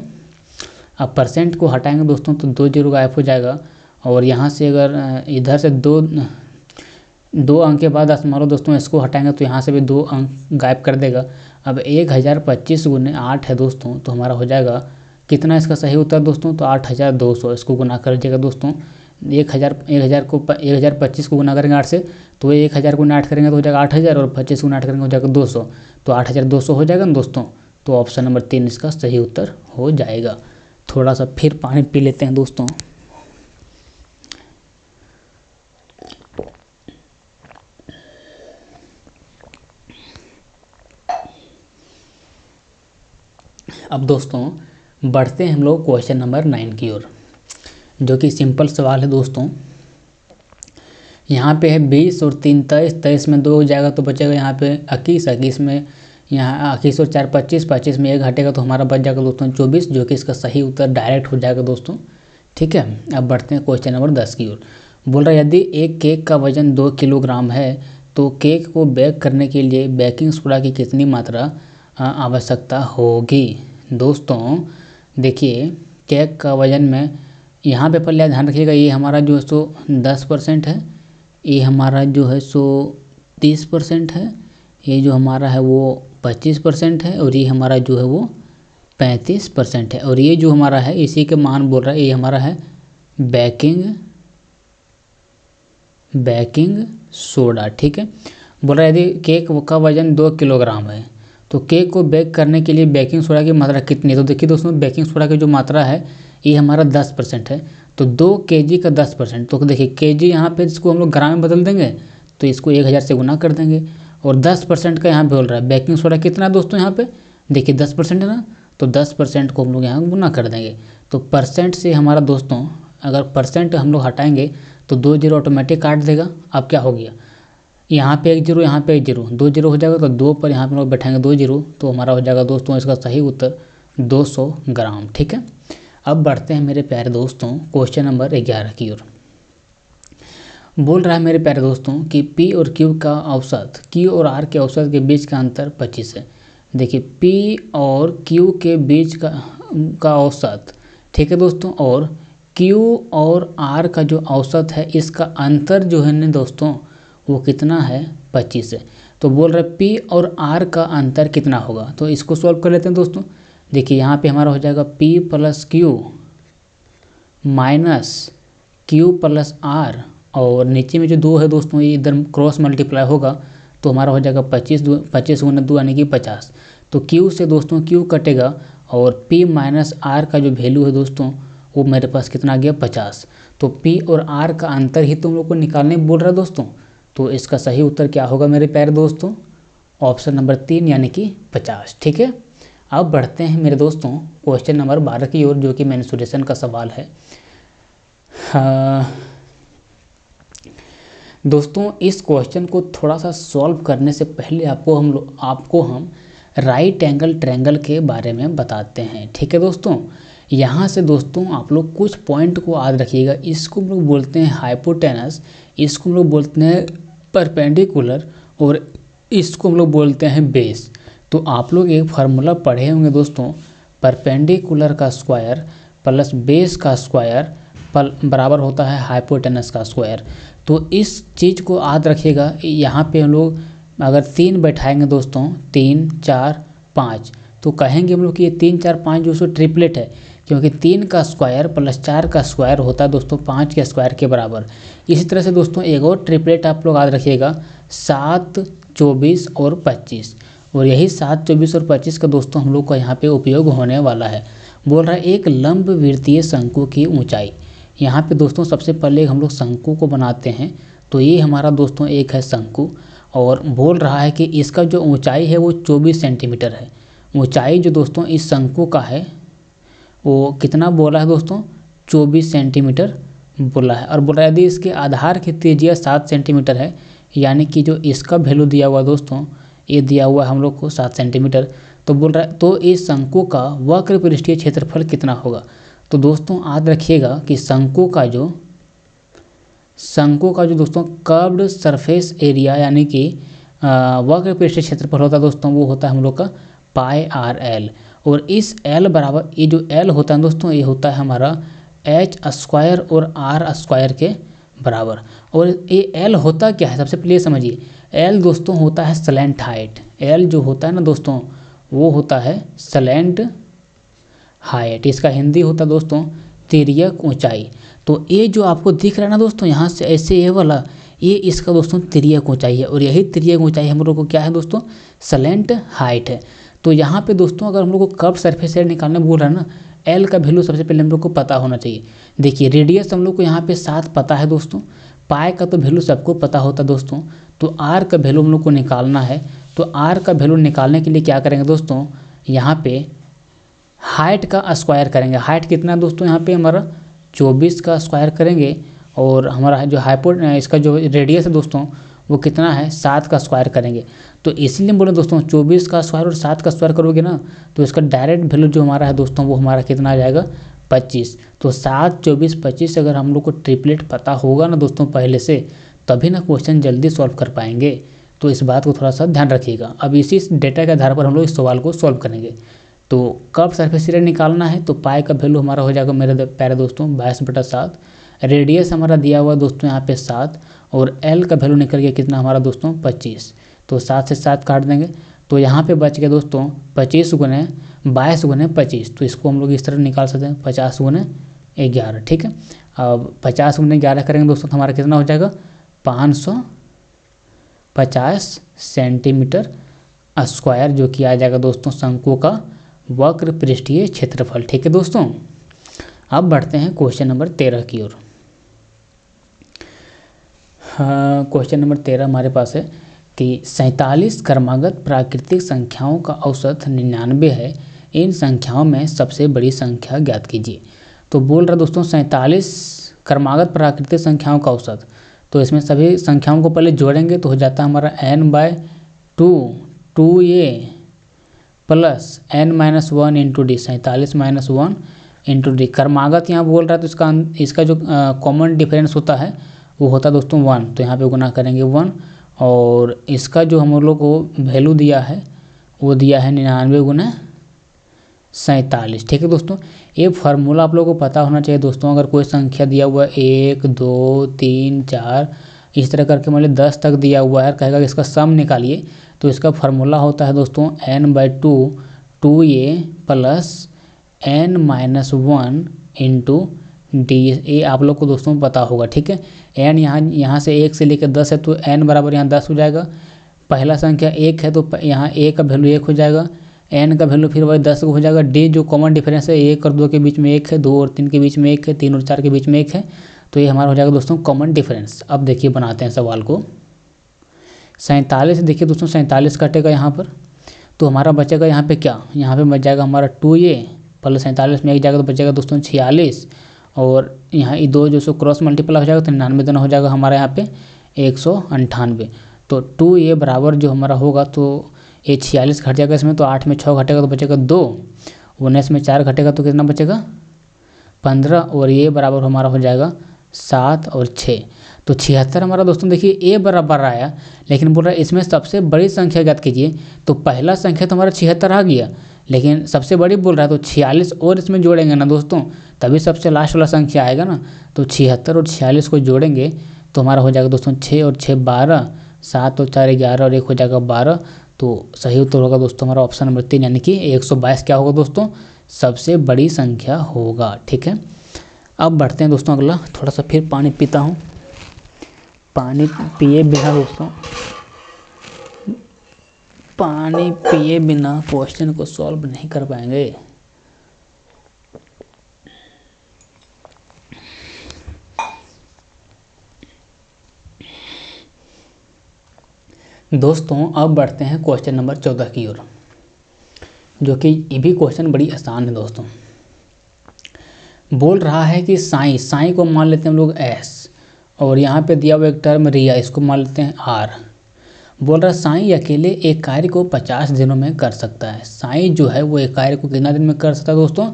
अब परसेंट को हटाएंगे दोस्तों तो 2 जीरो गायब हो जाएगा, और यहाँ से अगर इधर से दो अंक के बाद मारो दोस्तों इसको हटाएंगे तो यहाँ से भी 2 अंक गायब कर देगा। अब 1025 गुने 8 है दोस्तों, तो हमारा हो जाएगा कितना इसका सही उत्तर दोस्तों, तो 8200, इसको गुना कर दीजिएगा दोस्तों, 1025 को गुना करेंगे 8 से, तो 1000 गुना 8 करेंगे तो हो जाएगा 8000, और 25 गुना 8 करेंगे हो जाएगा 200, तो 8200 हो जाएगा ना दोस्तों। तो ऑप्शन नंबर 3 इसका सही उत्तर हो जाएगा। थोड़ा सा फिर पानी पी लेते हैं दोस्तों। अब दोस्तों बढ़ते हैं हम लोग क्वेश्चन नंबर 9 की ओर, जो कि सिंपल सवाल है दोस्तों। यहाँ पे है 20 और 3 23, 23 में 2 हो जाएगा तो बचेगा यहाँ पे 21, 21 में यहाँ 21 और 4 25, 25 में 1 घटेगा तो हमारा बच जाएगा दोस्तों 24, जो कि इसका सही उत्तर डायरेक्ट हो जाएगा दोस्तों, ठीक है। अब बढ़ते हैं क्वेश्चन नंबर 10 की ओर। बोल रहा है यदि एक केक का वजन 2 किलोग्राम है तो केक को बेक करने के लिए बेकिंग सोडा की कितनी मात्रा आवश्यकता होगी। दोस्तों देखिए केक का वजन में यहाँ पे पहले ध्यान रखिएगा, ये हमारा जो है सो 10% है, ये हमारा जो है सो 30% है, ये जो हमारा है वो 25% है, और ये हमारा जो है वो 35% है, और ये जो हमारा है इसी के मान बोल रहा है, ये हमारा है बेकिंग सोडा, ठीक है। बोल रहा है यदि केक का वजन 2 किलोग्राम है तो केक को बेक करने के लिए बेकिंग सोडा की मात्रा कितनी है। तो देखिए दोस्तों बेकिंग सोडा की जो मात्रा है ये हमारा 10% है, तो 2 kg का 10%, तो देखिए kg यहाँ पे इसको हम लोग ग्राम में बदल देंगे तो इसको 1000 से गुना कर देंगे। और 10% का यहाँ पे बोल रहा है बेकिंग सोडा कितना है दोस्तों, यहाँ पे देखिए 10% है ना, तो 10% को हम लोग यहाँ गुना कर देंगे। तो परसेंट से हमारा दोस्तों अगर परसेंट हम लोग हटाएंगे तो 2 जीरो ऑटोमेटिक काट देगा। अब क्या हो गया, यहाँ पे 1 जीरो, यहाँ पे 1 जीरो, 2 जीरो हो जाएगा, तो 2 पर यहाँ पे लोग बैठाएंगे 2 जीरो, तो हमारा हो जाएगा दोस्तों इसका सही उत्तर 200 ग्राम। ठीक है, अब बढ़ते हैं मेरे प्यारे दोस्तों क्वेश्चन नंबर 11 की ओर। बोल रहा है मेरे प्यारे दोस्तों कि P और Q का औसत, Q और R के औसत के बीच का अंतर 25 है। देखिए P और Q के बीच का औसत, ठीक है दोस्तों, और Q और R का जो औसत है इसका अंतर जो है ना दोस्तों वो कितना है, 25 है। तो बोल रहे P और R का अंतर कितना होगा, तो इसको सॉल्व कर लेते हैं दोस्तों। देखिए यहाँ पे हमारा हो जाएगा P plus Q minus Q plus R, और नीचे में जो 2 है दोस्तों ये इधर क्रॉस मल्टीप्लाई होगा तो हमारा हो जाएगा 25 गुना 2 यानी कि 50। तो Q से दोस्तों Q कटेगा और P माइनस R का जो वैल्यू है दोस्तों वो मेरे पास कितना आ गया, 50। तो P और R का अंतर ही तुम लोग को निकालने बोल रहा है दोस्तों। तो इसका सही उत्तर क्या होगा मेरे प्यारे दोस्तों, ऑप्शन नंबर 3 यानी कि 50। ठीक है, अब बढ़ते हैं मेरे दोस्तों क्वेश्चन नंबर 12 की ओर, जो कि मेंसुरेशन का सवाल है। दोस्तों इस क्वेश्चन को थोड़ा सा सॉल्व करने से पहले आपको हम राइट एंगल ट्रायंगल के बारे में बताते हैं। ठीक है दोस्तों, यहाँ से दोस्तों आप लोग कुछ पॉइंट को याद रखिएगा। इसको हम लोग बोलते हैं हाइपोटेनस, इसको हम लोग बोलते हैं परपेंडिकुलर, और इसको हम लोग बोलते हैं बेस। तो आप लोग एक फार्मूला पढ़े होंगे दोस्तों, परपेंडिकुलर का स्क्वायर प्लस बेस का स्क्वायर बराबर होता है हाइपोटेनस का स्क्वायर। तो इस चीज़ को याद रखिएगा। यहाँ पे हम लोग अगर 3 बैठाएंगे दोस्तों, 3 4 5, तो कहेंगे हम लोग कि ये 3 4 5 जो सो ट्रिपलेट है, क्योंकि 3 का स्क्वायर प्लस 4 का स्क्वायर होता है दोस्तों 5 के स्क्वायर के बराबर। इसी तरह से दोस्तों एक और ट्रिपलेट आप लोग याद रखिएगा, 7 24 और 25, और यही 7 24 और 25 का दोस्तों हम लोग का यहाँ पे उपयोग होने वाला है। बोल रहा है एक लंबवृत्तीय शंकु की ऊंचाई। यहाँ पे दोस्तों सबसे पहले हम लोग शंकु को बनाते हैं। तो ये हमारा दोस्तों एक है शंकु, और बोल रहा है कि इसका जो ऊंचाई है वो 24 सेंटीमीटर है। ऊंचाई जो दोस्तों इस शंकु का है वो कितना बोला है दोस्तों, 24 सेंटीमीटर बोला है। और बोल रहा है यदि इसके आधार की त्रिज्या 7 सेंटीमीटर है, यानी कि जो इसका वैल्यू दिया हुआ दोस्तों ये दिया हुआ है हम लोग को 7 सेंटीमीटर। तो बोल रहा है तो इस शंकु का वक्र पृष्ठीय क्षेत्रफल कितना होगा। तो दोस्तों याद रखिएगा कि शंकु का जो दोस्तों कर्व्ड सरफेस एरिया यानी कि वक्र पृष्ठीय क्षेत्रफल होता है दोस्तों, वो होता है हम लोग का पाई आर एल। और इस एल बराबर, ये जो एल होता है दोस्तों ये होता है हमारा एच स्क्वायर और आर स्क्वायर के बराबर। और ये एल होता क्या है, सबसे पहले समझिए। एल दोस्तों होता है स्लैंट हाइट। एल जो होता है ना दोस्तों वो होता है स्लैंट हाइट, इसका हिंदी होता है दोस्तों तिर्यक ऊंचाई। तो ये जो आपको दिख रहा है ना दोस्तों यहाँ से ऐसे ये वाला, ये इसका दोस्तों तिर्यक ऊंचाई है, और यही तिर्यक ऊंचाई हम लोग को क्या है दोस्तों, स्लैंट हाइट है। तो यहाँ पे दोस्तों अगर हम लोग को कर्व सरफेस एरिया निकालने बोल रहा है ना, एल का वैल्यू सबसे पहले हम लोग को पता होना चाहिए। देखिए रेडियस हम लोग को यहाँ पे 7 पता है दोस्तों, पाई का तो वैल्यू सबको पता होता है दोस्तों। तो आर का वैल्यू हम लोग को निकालना है। तो आर का वैल्यू निकालने के लिए क्या करेंगे दोस्तों, यहाँ पे हाइट का स्क्वायर करेंगे। हाइट कितना है दोस्तों, यहाँ पे हमारा 24 का स्क्वायर करेंगे, और हमारा जो इसका जो रेडियस है दोस्तों वो कितना है, 7 का स्क्वायर करेंगे। तो इसीलिए बोले दोस्तों 24 का स्क्वायर और 7 का स्क्वायर करोगे ना तो इसका डायरेक्ट वैल्यू जो हमारा है दोस्तों वो हमारा कितना आ जाएगा, 25। तो 7 24 25 अगर हम लोग को ट्रिपलेट पता होगा ना दोस्तों पहले से, तभी ना क्वेश्चन जल्दी सॉल्व कर पाएंगे। तो इस बात को थोड़ा सा ध्यान रखिएगा। अब इसी डेटा के आधार पर हम लोग इस सवाल को सॉल्व करेंगे। तो कर्व सरफेस एरिया निकालना है, तो पाई का वैल्यू हमारा हो जाएगा मेरे प्यारे दोस्तों 22/7। रेडियस हमारा दिया हुआ दोस्तों यहाँ पे 7, और एल का वैल्यू निकल गया कितना हमारा दोस्तों 25। तो 7 से 7 काट देंगे, तो यहाँ पे बच गया दोस्तों 25 गुने 22 गुने 25। तो इसको हम लोग इस तरह निकाल सकते हैं 50 गुने 11। ठीक है, अब 50 गुने 11 करेंगे दोस्तों तो हमारा कितना हो जाएगा, 550 सेंटीमीटर स्क्वायर, जो कि आ जाएगा दोस्तों शंकु का वक्र पृष्ठीय क्षेत्रफल। ठीक है दोस्तों, अब बढ़ते हैं क्वेश्चन नंबर 13 की ओर। क्वेश्चन नंबर 13 हमारे पास है कि 47 क्रमागत प्राकृतिक संख्याओं का औसत 99 है, इन संख्याओं में सबसे बड़ी संख्या ज्ञात कीजिए। तो बोल रहा दोस्तों 47 क्रमागत प्राकृतिक संख्याओं का औसत, तो इसमें सभी संख्याओं को पहले जोड़ेंगे तो हो जाता है हमारा n/2 2a plus n-1 into D, 47 - 1 into D. क्रमागत यहाँ बोल रहा है तो इसका जो कॉमन डिफरेंस होता है वो होता है दोस्तों 1, तो यहाँ पे गुना करेंगे 1, और इसका जो हम लोग को वैल्यू दिया है वो दिया है 99 गुना 47। ठीक है दोस्तों, ये फार्मूला आप लोगों को पता होना चाहिए दोस्तों। अगर कोई संख्या दिया हुआ है 1 2 3 4 इस तरह करके मान लीजिए 10 तक दिया हुआ है, कहेगा कि इसका सम निकालिए, तो इसका फार्मूला होता है दोस्तों n/2 2a plus n-1 into D. ये आप लोग को दोस्तों पता होगा। ठीक है, n यहाँ से 1 से लेकर 10 है तो n बराबर यहाँ 10 हो जाएगा। पहला संख्या 1 है तो यहाँ a का वैल्यू 1 हो जाएगा, n का वैल्यू फिर वही 10 हो जाएगा। डी जो कॉमन डिफरेंस है 1 और 2 के बीच में 1 है, 2 और 3 के बीच में 1 है, 3 और 4 के बीच में 1 है, तो ये हमारा हो जाएगा दोस्तों कॉमन डिफरेंस। अब देखिए बनाते हैं सवाल को। 47 देखिए दोस्तों 47 कटेगा यहाँ पर, तो हमारा बचेगा यहाँ पे क्या, यहाँ पे बच जाएगा हमारा 2a प्लस 47 में 1 जाएगा तो बचेगा दोस्तों 46, और यहाँ ये दो जो सो क्रॉस मल्टीप्लाई हो जाएगा तो 99 दोनों हो जाएगा हमारा यहाँ पे 198। तो 2a बराबर जो हमारा होगा तो ये 46 घट जाएगा इसमें, तो 8 में 6 घटेगा तो बचेगा 2, 19 में 4 घटेगा तो कितना बचेगा 15, और ये बराबर हमारा हो जाएगा 7 और 6। तो 76 हमारा दोस्तों देखिए ए बराबर आया, लेकिन बोल रहा है इसमें सबसे बड़ी संख्या ज्ञात कीजिए। तो पहला संख्या तो हमारा 76 आ गया, लेकिन सबसे बड़ी बोल रहा है तो 46 और इसमें जोड़ेंगे ना दोस्तों, तभी सबसे लास्ट वाला संख्या आएगा ना। तो 76 और 46 को जोड़ेंगे तो हमारा हो जाएगा दोस्तों 6 और 6 12, 7 और 4 11 और 1 हो जाएगा 12। तो सही उत्तर होगा दोस्तों हमारा ऑप्शन नंबर 3, यानी कि 122 क्या होगा दोस्तों, सबसे बड़ी संख्या होगा। ठीक है, अब बढ़ते हैं दोस्तों अगला। थोड़ा सा फिर पानी पीता हूँ, पानी पिए बिना दोस्तों, पानी पिए बिना क्वेश्चन को सॉल्व नहीं कर पाएंगे। दोस्तों अब बढ़ते हैं क्वेश्चन नंबर 14 की ओर, जो कि ये भी क्वेश्चन बड़ी आसान है दोस्तों। बोल रहा है कि साई को मान लेते हैं हम लोग s, और यहाँ पे दिया हुआ एक टर्म रिया, इसको मान लेते हैं r। बोल रहा है साई अकेले एक कार्य को 50 दिनों में कर सकता है। साई जो है वो एक कार्य को कितना दिन में कर सकता है दोस्तों,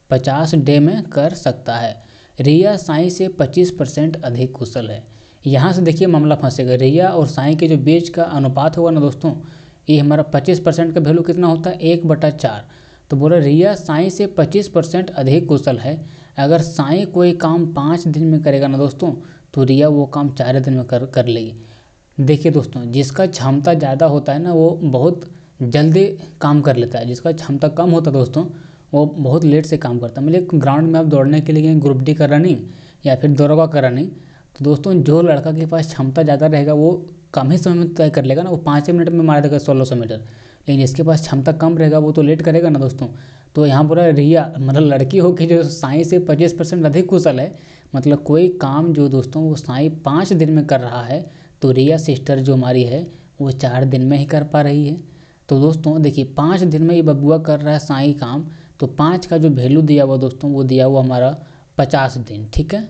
50 डे में कर सकता है। रिया साई से 25% अधिक कुशल है। यहाँ से देखिए मामला फंसेगा, रिया और साई के जो बीच का अनुपात होगा ना दोस्तों, ये हमारा 25% का वैल्यू कितना होता है 1/4। तो बोला रिया साई से 25% अधिक कुशल है। अगर साई कोई काम 5 दिन में करेगा ना दोस्तों, तो रिया वो काम 4 दिन में कर लेगी। देखिए दोस्तों, जिसका क्षमता ज़्यादा होता है ना वो बहुत जल्दी काम कर लेता है, जिसका क्षमता कम होता है दोस्तों वो बहुत लेट से काम करता है। मतलब ग्राउंड में आप दौड़ने के लिए ग्रुप डी का रनिंग या फिर दौड़वा का रनिंग, तो दोस्तों जो लड़का के पास क्षमता ज़्यादा रहेगा वो कम ही समय में तय कर लेगा ना, वो 5 मिनट में मार देगा 1600 मीटर। लेकिन जिसके पास क्षमता कम रहेगा वो तो लेट करेगा ना दोस्तों। तो यहाँ पूरा रिया मतलब लड़की हो कि जो साई से 25% अधिक कुशल है, मतलब कोई काम जो दोस्तों वो साई 5 दिन में कर रहा है, तो रिया सिस्टर जो हमारी है वो 4 दिन में ही कर पा रही है। तो दोस्तों देखिए 5 दिन में ये बबुआ कर रहा है साई काम, तो 5 का जो वैल्यू दिया हुआ दोस्तों वो दिया हुआ हमारा 50 दिन। ठीक है,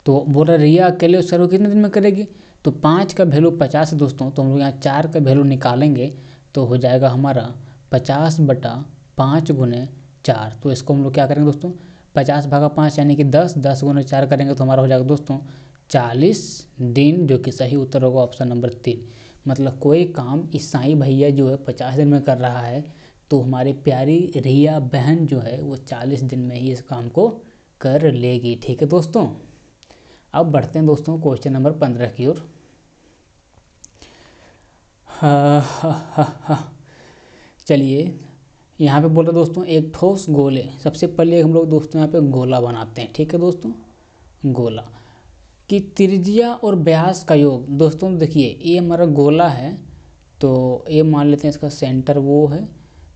तो बोल रहा रिया अकेले उस सर्व कितने दिन में करेगी, तो 5 का वैल्यू 50 है दोस्तों, तो हम लोग यहाँ 4 का वैल्यू निकालेंगे तो हो जाएगा हमारा 50/5 × 4। तो इसको हम लोग क्या करेंगे दोस्तों, 50/5 यानी कि 10, 10 × 4 करेंगे तो हमारा हो जाएगा दोस्तों 40 दिन, जो कि सही उत्तर होगा ऑप्शन नंबर 3। मतलब कोई काम इस साई भैया जो है 50 दिन में कर रहा है, तो हमारी प्यारी रिया बहन जो है वो 40 दिन में ही इस काम को कर लेगी। ठीक है दोस्तों, अब बढ़ते हैं दोस्तों क्वेश्चन नंबर 15 की ओर। चलिए यहाँ पे बोल रहे दोस्तों एक ठोस गोले, सबसे पहले हम लोग दोस्तों यहाँ पे गोला बनाते हैं। ठीक है दोस्तों, गोला की त्रिज्या और व्यास का योग। दोस्तों देखिए ये हमारा गोला है, तो ये मान लेते हैं इसका सेंटर वो है,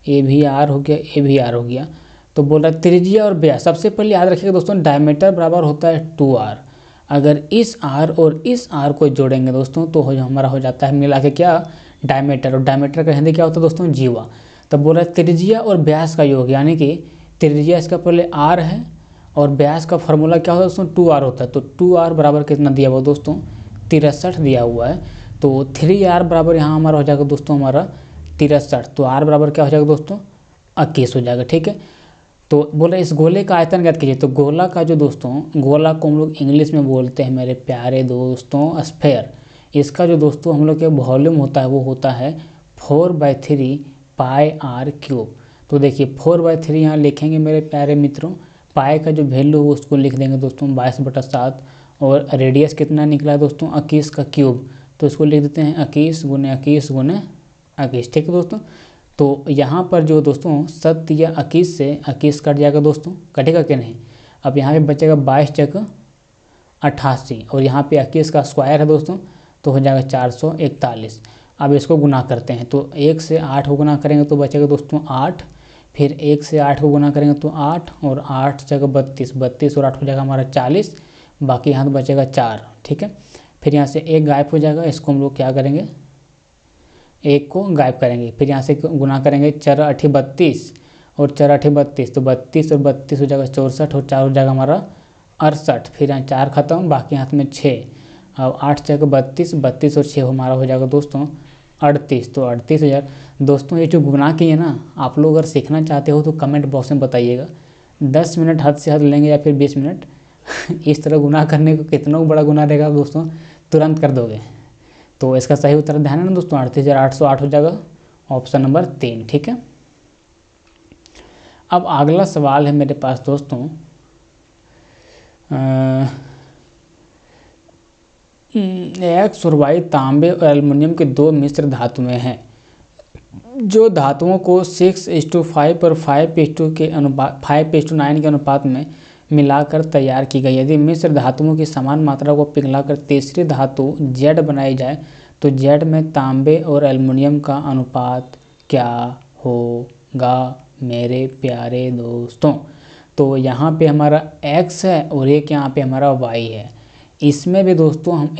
ए भी आर हो गया, ए भी आर हो गया। तो बोल रहा है त्रिज्या और व्यास। सबसे पहले याद रखिएगा दोस्तों, डायमीटर बराबर होता है 2r। अगर इस r और इस r को जोड़ेंगे दोस्तों तो हमारा हो जाता है मिला के क्या, डायमीटर। और डायमीटर का हिंदी क्या होता है दोस्तों, जीवा। तब बोल रहा है त्रिज्या और व्यास का योग, यानी कि त्रिज्या इसका पहले r है और व्यास का फॉर्मूला क्या होता है दोस्तों, 2r होता है। तो 2r बराबर कितना दिया हुआ दोस्तों, 63 दिया हुआ है। तो 3r बराबर यहाँ हमारा हो जाएगा दोस्तों हमारा 63। तो r बराबर क्या हो जाएगा दोस्तों, 21 हो जाएगा। ठीक है, तो बोले इस गोले का आयतन ज्ञात कीजिए। तो गोला का जो दोस्तों, गोला को हम लोग इंग्लिश में बोलते हैं मेरे प्यारे दोस्तों स्फेयर। इसका जो दोस्तों हम लोग के वॉल्यूम होता है वो होता है 4/3 पाई r क्यूब। तो देखिए 4/3 यहाँ लिखेंगे मेरे प्यारे मित्रों। पाई का जो वैल्यू है उसको लिख देंगे दोस्तों 22/7। और रेडियस कितना निकला है दोस्तों, 21 का क्यूब। तो इसको लिख देते हैं 21 गुने 21 गुने 21। ठीक है दोस्तों, तो यहाँ पर जो दोस्तों 7 या 21 से 21 कट जाएगा दोस्तों, कटेगा कि नहीं। अब यहाँ पे बचेगा 22 चक 88 और यहाँ पे 21 का स्क्वायर है दोस्तों, तो हो जाएगा 441। अब इसको गुना करते हैं, तो 1 से 8 को गुना करेंगे तो बचेगा दोस्तों 8। फिर 1 से 8 को गुना करेंगे तो 8 और 8 जगह 32, 32 और 8 हो जाएगा हमारा 40। बाकी यहाँ तो बचेगा 4। ठीक है, फिर यहाँ से 1 गायब हो जाएगा, इसको हम लोग क्या करेंगे, 1 को गायब करेंगे। फिर यहाँ से गुना करेंगे 4 8 32 और 4 8 32, तो 32 और 32 हो जाएगा 64 और 4 हो जाएगा हमारा 68। फिर यहाँ 4 खत्म, बाकी हाथ में 6। अब 8 जगह 32, 32 और 6 हमारा हो जाएगा दोस्तों 38। तो 38,000 दोस्तों। ये जो गुना किए ना, आप लोग अगर सीखना चाहते हो तो कमेंट बॉक्स में बताइएगा। 10 मिनट हद से हद लेंगे या फिर 20 मिनट इस तरह गुना करने को कितना बड़ा गुना रहेगा दोस्तों, तुरंत कर दोगे। तो इसका सही उत्तर ध्यान है ना दोस्तों, 38,808 हो जाएगा, ऑप्शन नंबर 3। ठीक है, अब अगला सवाल है मेरे पास दोस्तों, एक्स और वाई तांबे और एल्युमिनियम के 2 मिश्र धातुएं हैं जो धातुओं को 6:5 और 5:9 के अनुपात में मिलाकर तैयार की गई। यदि मिश्र धातुओं की समान मात्रा को पिघलाकर तीसरी धातु जेड बनाई जाए तो जेड में तांबे और एल्युमिनियम का अनुपात क्या होगा मेरे प्यारे दोस्तों। तो यहाँ पे हमारा x है और एक यहाँ पे हमारा y है। इसमें भी दोस्तों हम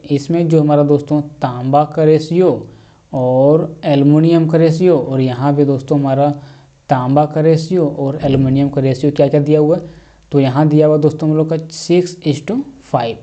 इसमें जो हमारा दोस्तों तांबा का रेशियो और एल्युमिनियम का रेशियो, और यहाँ पे दोस्तों हमारा तांबा का रेशियो और एल्युमिनियम का रेशियो क्या क्या दिया हुआ है। तो यहाँ दिया हुआ दोस्तों हम लोग का 6:5,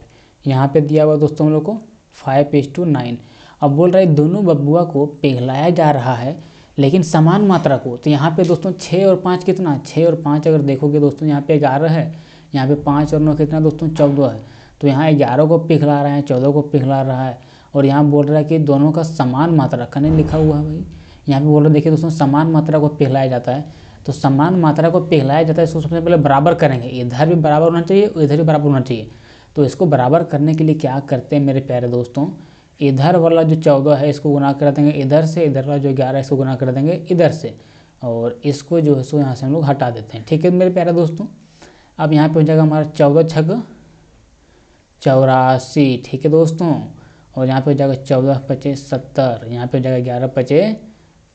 यहाँ पे दिया हुआ दोस्तों हम लोग को 5:9। अब बोल रहे हैं दोनों बब्बुआ को पिघलाया जा रहा है लेकिन समान मात्रा को। तो यहाँ पे दोस्तों 6 और 5 कितना, 6 और 5 अगर देखोगे दोस्तों यहाँ पे 11 है, यहाँ पे 5 और 9 कितना दोस्तों 14 है। तो यहाँ 11 को पिघला रहा है, 14 को पिघला रहा है, और यहाँ बोल रहा है कि दोनों का समान मात्रा कने लिखा हुआ है भाई। यहाँ पे बोल रहे देखिए दोस्तों समान मात्रा को पिघलाया जाता है। तो समान मात्रा को पिघलाया जाता है, इसको सबसे पहले बराबर करेंगे, इधर भी बराबर होना चाहिए और इधर भी बराबर होना चाहिए। तो इसको बराबर करने के लिए क्या करते हैं मेरे प्यारे दोस्तों, इधर वाला जो 14 है इसको गुना कर देंगे इधर से, इधर वाला जो 11 है इसको गुना कर देंगे इधर से, और इसको जो है सो यहाँ से हम लोग हटा देते हैं। ठीक है मेरे प्यारे दोस्तों, अब यहाँ पे हो जाएगा हमारा 14 छक 84। ठीक है दोस्तों, और यहाँ पे हो जाएगा 14 25 70, यहाँ पे हो जाएगा 11 25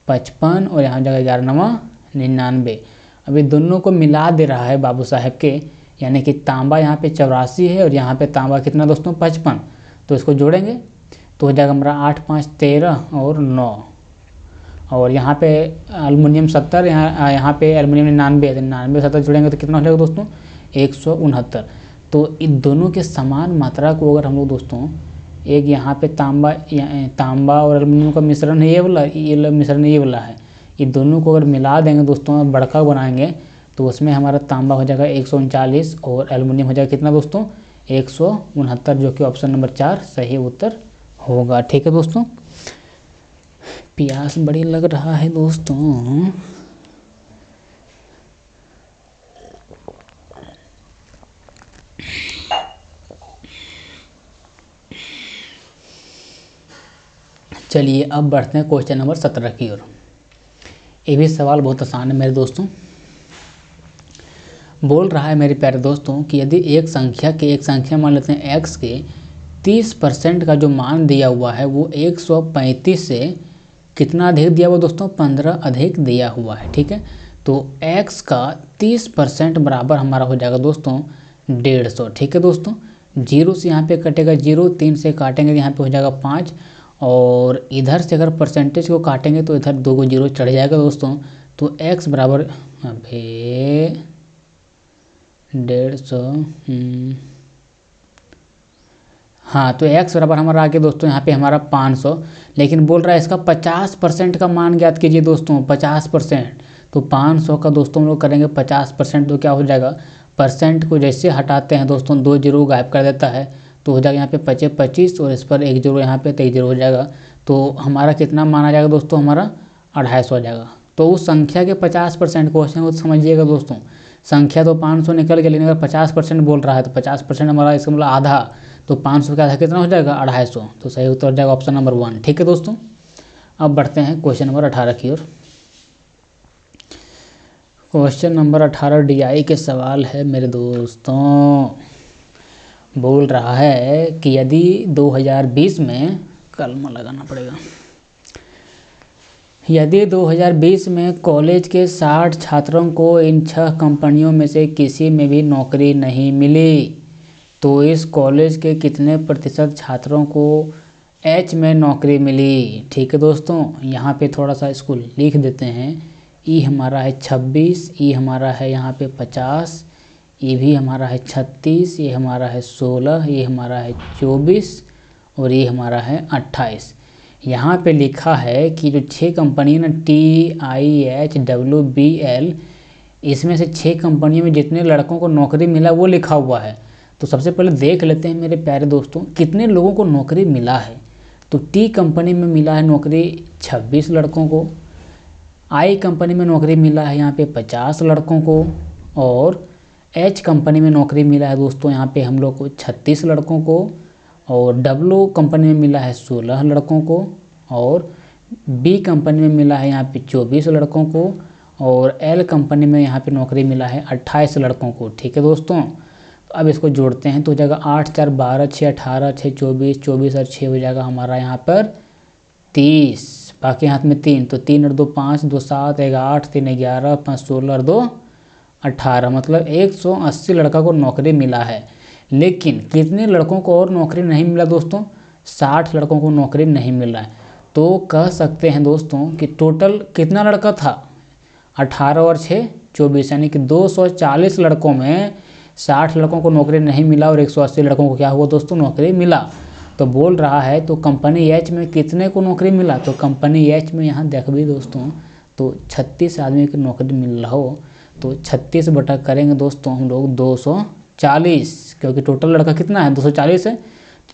55 और यहाँ हो जाएगा 11 9 99। अभी दोनों को मिला दे रहा है बाबू साहब के, यानी कि तांबा यहाँ पे 84 है और यहाँ पे तांबा कितना दोस्तों 55। तो इसको जोड़ेंगे तो हो जाएगा हमारा 8 5 13 और 9, और यहाँ पे एल्युमिनियम 70, यहाँ पे एल्युमिनियम 99, 99 70 जोड़ेंगे तो कितना हो जाएगा दोस्तों 169। तो इन दोनों के समान मात्रा को अगर हम लोग दोस्तों, एक यहाँ पे तांबा और एल्युमिनियम का मिश्रण है ये वाला मिश्रण ये वाला है, ये दोनों को अगर मिला देंगे दोस्तों बड़का बनाएंगे तो उसमें हमारा तांबा हो जाएगा 139 और एल्युमिनियम हो जाएगा कितना दोस्तों 169, जो कि ऑप्शन नंबर 4 सही उत्तर होगा। ठीक है दोस्तों, प्यास बड़ी लग रहा है दोस्तों। चलिए अब बढ़ते हैं क्वेश्चन नंबर 17 की ओर। ये भी सवाल बहुत आसान है मेरे दोस्तों। बोल रहा है मेरे प्यारे दोस्तों कि यदि एक संख्या मान लेते हैं x के 30% का जो मान दिया हुआ है वो 135 से कितना अधिक दिया हुआ दोस्तों 15 अधिक दिया हुआ है। ठीक है, तो x का 30% बराबर हमारा हो जाएगा दोस्तों 150। ठीक है दोस्तों, 0 से यहाँ पे कटेगा 0, 3 से काटेंगे यहाँ पे हो जाएगा 5, और इधर से अगर परसेंटेज को काटेंगे तो इधर 2 को 0 चढ़ जाएगा दोस्तों। तो x बराबर अभी 150, हाँ, तो x बराबर हमारा आ गया दोस्तों यहाँ पे हमारा 500, लेकिन बोल रहा है इसका 50% का मान ज्ञात कीजिए दोस्तों, 50%। तो 500 का दोस्तों हम लोग करेंगे 50%, तो क्या हो जाएगा, परसेंट को जैसे हटाते हैं दोस्तों 2 जीरो गायब कर देता है, तो हो जाएगा यहाँ पे 25 25, और इस पर 1 जीरो यहाँ पे 23 जीरो हो जाएगा। तो हमारा कितना माना जाएगा दोस्तों, हमारा 250 हो जाएगा। तो उस संख्या के 50% क्वेश्चन को समझिएगा दोस्तों, संख्या तो 500 निकल गया, लेकिन अगर 50% बोल रहा है तो 50% हमारा इसका मतलब आधा, तो 500 का आधा कितना हो जाएगा, 250। तो सही उत्तर हो जाएगा ऑप्शन नंबर 1। ठीक है दोस्तों, अब बढ़ते हैं क्वेश्चन नंबर 18 की ओर। क्वेश्चन नंबर 18 DI के सवाल है मेरे दोस्तों। बोल रहा है कि यदि 2020 में, कलमा लगाना पड़ेगा, यदि 2020 में कॉलेज के 60 छात्रों को इन 6 कंपनियों में से किसी में भी नौकरी नहीं मिली, तो इस कॉलेज के कितने प्रतिशत छात्रों को H में नौकरी मिली। ठीक है दोस्तों, यहाँ पे थोड़ा सा इसको लिख देते हैं। E हमारा है 26, E हमारा है यहाँ पे 50, E भी हमारा है 36, ये हमारा है 16, ये हमारा है 24, और ये हमारा है 28। यहाँ पे लिखा है कि जो 6 कंपनी ना TIHWBL, इसमें से 6 कंपनियों में जितने लड़कों को नौकरी मिला वो लिखा हुआ है। तो सबसे पहले देख लेते हैं मेरे प्यारे दोस्तों कितने लोगों को नौकरी मिला है। तो टी कंपनी में मिला है नौकरी 26 लड़कों को, आई कंपनी में नौकरी मिला है यहाँ पे 50 लड़कों को, और एच कंपनी में नौकरी मिला है दोस्तों यहाँ पे हम लोग को 36 लड़कों को, और डब्ल्यू कंपनी में मिला है 16 लड़कों को, और बी कंपनी में मिला है यहाँ पे 24 लड़कों को, और एल कंपनी में यहाँ पे नौकरी मिला है 28 लड़कों को। ठीक है दोस्तों, तो अब इसको जोड़ते हैं तो हो जाएगा 8 4 12 6 18 6 24, 24 और 6 हो जाएगा हमारा यहाँ पर 30, बाकी हाथ में 3, तो 3 और 2 5, 2 7, 1 8, 3 11, 5 16 और 2 18, मतलब 180 लड़का को नौकरी मिला है। लेकिन कितने लड़कों को और नौकरी नहीं मिला दोस्तों, 60 लड़कों को नौकरी नहीं मिल रहा है। तो कह सकते हैं दोस्तों कि टोटल कितना लड़का था, 18 और 6 24, यानी कि 240 लड़कों में 60 लड़कों को नौकरी नहीं मिला और 180 लड़कों को क्या हुआ दोस्तों, नौकरी मिला। तो बोल रहा है तो कंपनी एच में कितने को नौकरी मिला, तो कंपनी एच में यहाँ देख भी दोस्तों तो 36 आदमी की नौकरी मिल रहा हो, तो 36 बटा करेंगे दोस्तों हम लोग 240, क्योंकि टोटल लड़का कितना है 240 है,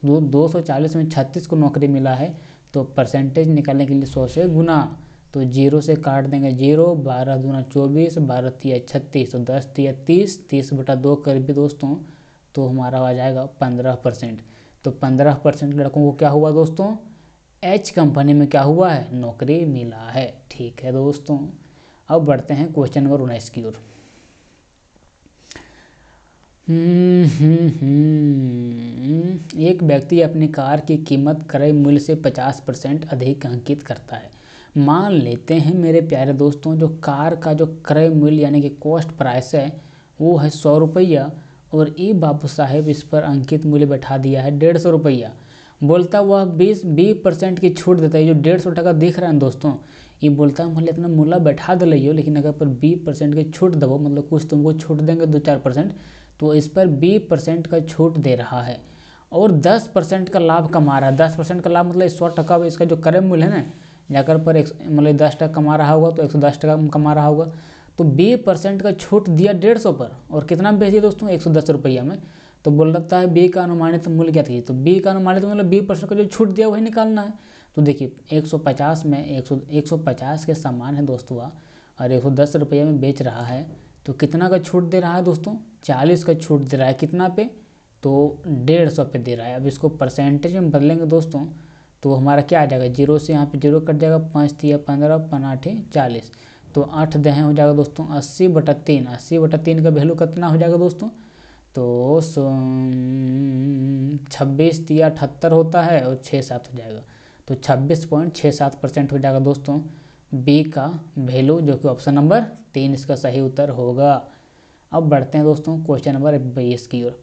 तो 240 में 36 को नौकरी मिला है। तो परसेंटेज निकालने के लिए 100 से गुना, तो 0 से काट देंगे 0, 12 दूना 24, 12 तिया 36, तो 10 तिया 30, 30 बटा 2 कर भी दोस्तों तो हमारा आ जाएगा 15%। तो 15% लड़कों को क्या हुआ दोस्तों, एच कंपनी में क्या हुआ है, नौकरी मिला है। ठीक है दोस्तों, अब बढ़ते हैं क्वेश्चन नंबर 19 की ओर। एक व्यक्ति अपनी कार की कीमत क्रय मूल्य से 50% अधिक अंकित करता है। मान लेते हैं मेरे प्यारे दोस्तों जो कार का जो क्रय मूल्य यानी कि कॉस्ट प्राइस है वो है 100 रुपया, और ई बाबू साहेब इस पर अंकित मूल्य बैठा दिया है 150 रुपया। बोलता वह 20% की छूट देता है। जो 150 टका दिख रहा है दोस्तों, ये बोलता है मतलब इतना मूल्य बैठा दिलियो, लेकिन अगर पर 20% की छूट दबो, मतलब कुछ तुमको छूट देंगे 2-4%, तो इस पर 20% का छूट दे रहा है और 10% का लाभ कमा रहा है। 10% का लाभ मतलब 100 टका इसका जो क्रय मूल्य है ना, जाकर पर मतलब 10 टका कमा रहा होगा तो 110 टका कमा रहा होगा, तो 20% का छूट दिया 150 पर, और कितना में बेच दिया दोस्तों 110 रुपया में। तो बोल रहा है बी का अनुमानित मूल्य क्या थी, तो बी का अनुमानित मतलब 20% का जो छूट दिया वही निकालना है। तो देखिए 150 में 150 के सामान है दोस्तों और 110 रुपये में बेच रहा है, तो कितना का छूट दे रहा है दोस्तों, 40 का छूट दे रहा है। कितना पे, तो 150 पे दे रहा है। अब इसको परसेंटेज में बदलेंगे दोस्तों तो हमारा क्या आ जाएगा, 0 से यहाँ पे 0 कट जाएगा, 5 तिया 15, 5 40, तो 8 दहें हो जाएगा दोस्तों 80/3। 80/3 का वैल्यू कितना हो जाएगा दोस्तों, तो 26 तिया 78 होता है और 6 7 हो जाएगा, तो 26.67% हो जाएगा दोस्तों। बी का वैल्यू, जो कि ऑप्शन नंबर 3 इसका सही उत्तर होगा। अब बढ़ते हैं दोस्तों क्वेश्चन नंबर 22 की ओर।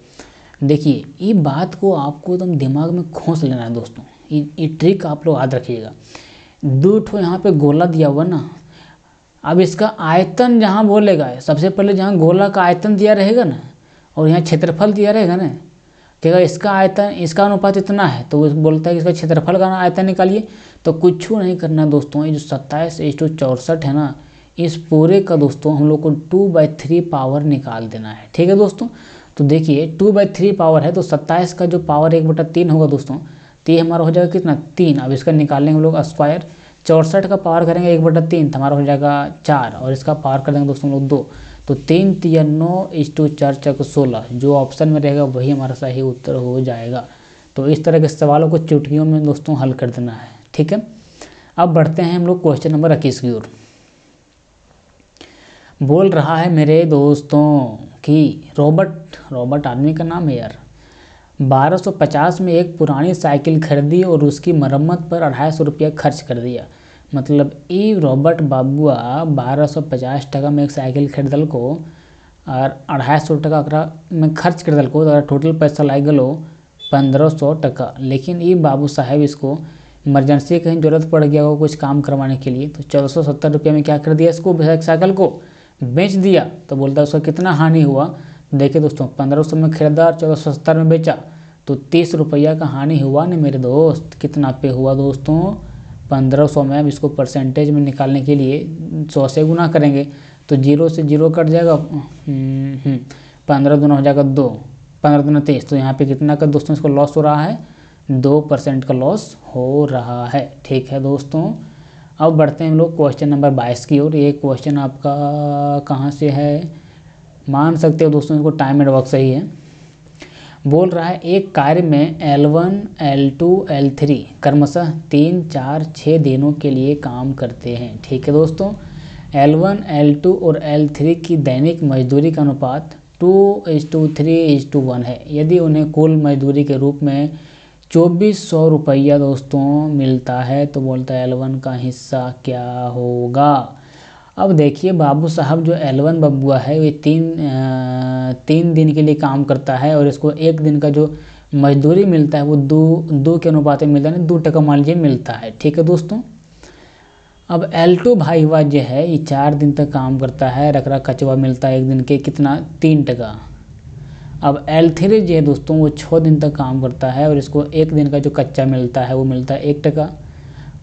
देखिए ये बात को आपको एकदम दिमाग में खोस लेना है दोस्तों, ये ट्रिक आप लोग याद रखिएगा। 2 ठो यहाँ पे गोला दिया हुआ ना, अब इसका आयतन जहाँ बोलेगा, सबसे पहले जहाँ गोला का आयतन दिया रहेगा ना और यहाँ क्षेत्रफल दिया रहेगा ना, कहेगा इसका आयतन, इसका अनुपात इतना है, तो वो बोलता है कि इसका क्षेत्रफल का आयतन निकालिए। तो कुछ नहीं करना दोस्तों, ये जो 27:64 है ना, इस पूरे का दोस्तों हम लोग को 2/3 पावर निकाल देना है। ठीक है दोस्तों, तो देखिए 2/3 पावर है तो 27 का जो पावर 1/3 होगा दोस्तों, तो ये हमारा हो जाएगा कितना 3। अब इसका निकालेंगे हम लोग स्क्वायर, 64 का पावर करेंगे 1/3 तो हमारा हो जाएगा 4, और इसका पावर कर देंगे दोस्तों हम लोग 2, तो 3 3 9:4 16, जो ऑप्शन में रहेगा वही हमारा सही उत्तर हो जाएगा। तो इस तरह के सवालों को चुटकियों में दोस्तों हल कर देना है। ठीक है, अब बढ़ते हैं हम लोग क्वेश्चन नंबर 21 की ओर। बोल रहा है मेरे दोस्तों कि रॉबर्ट आदमी का नाम है यार, 1250 में एक पुरानी साइकिल खरीदी और उसकी मरम्मत पर 250 रुपया खर्च कर दिया। मतलब ई रॉबर्ट बाबुआ 1250 टका में एक साइकिल खरीदल को और 250 टका में खर्च कर दल को, टोटल पैसा लाग गलो 1500 टका। लेकिन ये बाबू साहब इसको इमरजेंसी कहीं ज़रूरत पड़ गया हो कुछ काम करवाने के लिए, तो 1470 रुपये में क्या कर दिया, इसको साइकिल को बेच दिया। तो बोलता है उसका कितना हानि हुआ। देखिए दोस्तों 1500 में खरीदा और 1470 में बेचा, तो 30 रुपया का हानि हुआ ना मेरे दोस्त। कितना पे हुआ दोस्तों 1500 में। अब इसको परसेंटेज में निकालने के लिए 100 से गुना करेंगे तो 0 से 0 कट जाएगा, 15 दूना हो जाएगा 2, 15 दूना 23, तो यहाँ पे कितना का दोस्तों इसको लॉस हो रहा है, 2% का लॉस हो रहा है। ठीक है दोस्तों, अब बढ़ते हैं हम लोग क्वेश्चन नंबर 22 की ओर। ये क्वेश्चन आपका कहाँ से है, मान सकते हो दोस्तों इसको टाइम एंड वर्क सही है। बोल रहा है एक कार्य में L1, L2, L3 क्रमशः 3, 4, 6 दिनों के लिए काम करते हैं। ठीक है दोस्तों, L1, L2 और L3 की दैनिक मजदूरी का अनुपात 2:3:1 है। यदि उन्हें कुल मजदूरी के रूप में 2400 रुपया दोस्तों मिलता है तो बोलता है L1 का हिस्सा क्या होगा। अब देखिए बाबू साहब जो L1 बबुआ है ये 3 दिन के लिए काम करता है और इसको 1 दिन का जो मजदूरी मिलता है वो 2 के अनुपात में मिलता है, 2 टका मान लीजिए मिलता है। ठीक है दोस्तों, अब L2 भाई हुआ जो है ये 4 दिन तक काम करता है, रकरा कचवा मिलता है 1 दिन के कितना 3 टका। अब L3 जो है दोस्तों वो 6 दिन तक काम करता है और इसको 1 दिन का जो कच्चा मिलता है वो मिलता है 1 टका।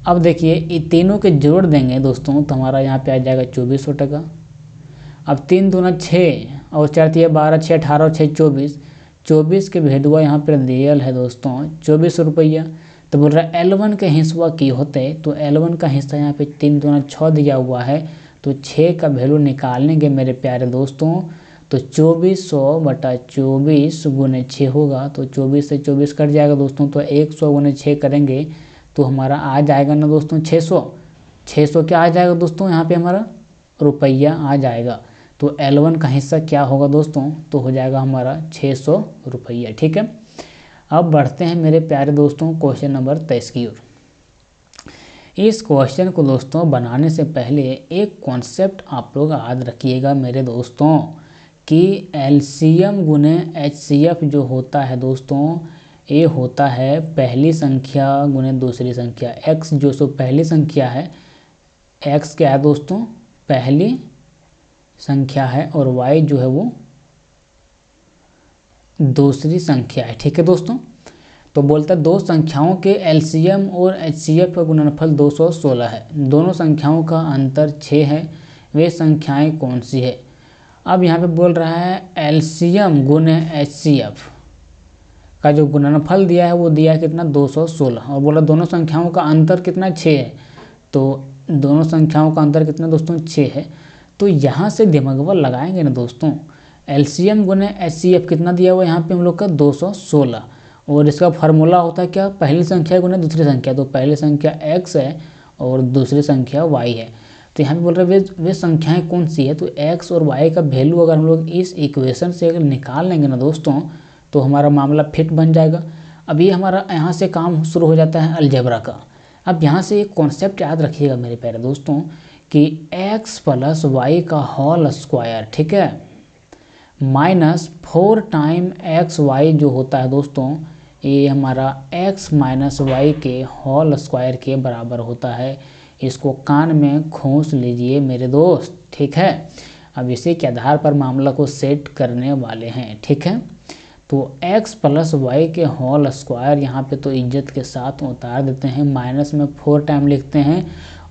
अब देखिए ये तीनों के जोड़ देंगे दोस्तों तो हमारा यहाँ पे आ जाएगा 2400 टका। अब 3 दूना 6 और 4 3 12, 6 18 और 6 24, 24 के भेदुआ यहाँ पर दियल है दोस्तों 2400 रुपया। तो बोल रहा है L1 के हिस्सा की होते, तो L1 का हिस्सा यहाँ पे 3 दूना 6 दिया हुआ है, तो 6 का वैल्यू निकालेंगे मेरे प्यारे दोस्तों, तो 2400 बटा 24 गुने 6 होगा, तो 24 से 24 कट जाएगा दोस्तों, तो 100 गुने 6 करेंगे तो हमारा आ जाएगा ना दोस्तों 600 क्या आ जाएगा दोस्तों यहाँ पे हमारा रुपया आ जाएगा। तो L1 का हिस्सा क्या होगा दोस्तों, तो हो जाएगा हमारा 600 रुपया। ठीक है, अब बढ़ते हैं मेरे प्यारे दोस्तों क्वेश्चन नंबर 23 की ओर। इस क्वेश्चन को दोस्तों बनाने से पहले एक कॉन्सेप्ट आप लोग याद रखिएगा मेरे दोस्तों कि LCM गुने HCF जो होता है दोस्तों ये होता है पहली संख्या गुने दूसरी संख्या। x जो सो पहली संख्या है, x क्या है दोस्तों पहली संख्या है और y जो है वो दूसरी संख्या है। ठीक है दोस्तों, तो बोलता है दो संख्याओं के LCM और HCF का गुणनफल 216 है, दोनों संख्याओं का अंतर 6 है, वे संख्याएं कौन सी है। अब यहाँ पे बोल रहा है LCM गुने HCF का जो गुणनफल दिया है वो दिया है कितना 216 और बोला दोनों संख्याओं का अंतर कितना 6 है, तो दोनों संख्याओं का अंतर कितना दोस्तों 6 है। तो यहाँ से दिमागवा लगाएंगे ना दोस्तों, LCM गुने HCF कितना दिया हुआ यहाँ पे हम लोग का 216 और इसका फार्मूला होता है क्या पहली संख्या गुने दूसरी संख्या, तो पहली संख्या x है और दूसरी संख्या y है। तो यहाँ पे बोल रहे हैं वे संख्याएं कौन सी है, तो x और y का वैल्यू अगर हम लोग इस इक्वेशन से अगर निकाल लेंगे ना दोस्तों तो हमारा मामला फिट बन जाएगा। अब ये हमारा यहाँ से काम शुरू हो जाता है अलजेब्रा का। अब यहाँ से एक कॉन्सेप्ट याद रखिएगा मेरे प्यारे दोस्तों कि x प्लस वाई का होल स्क्वायर, ठीक है, माइनस 4 टाइम एक्स वाई जो होता है दोस्तों, ये हमारा x माइनस वाई के होल स्क्वायर के बराबर होता है। इसको कान में खोस लीजिए मेरे दोस्त, ठीक है। अब इसी के आधार पर मामला को सेट करने वाले हैं, ठीक है। तो x प्लस वाई के होल स्क्वायर यहाँ पे तो इज्जत के साथ उतार देते हैं, माइनस में 4 टाइम लिखते हैं।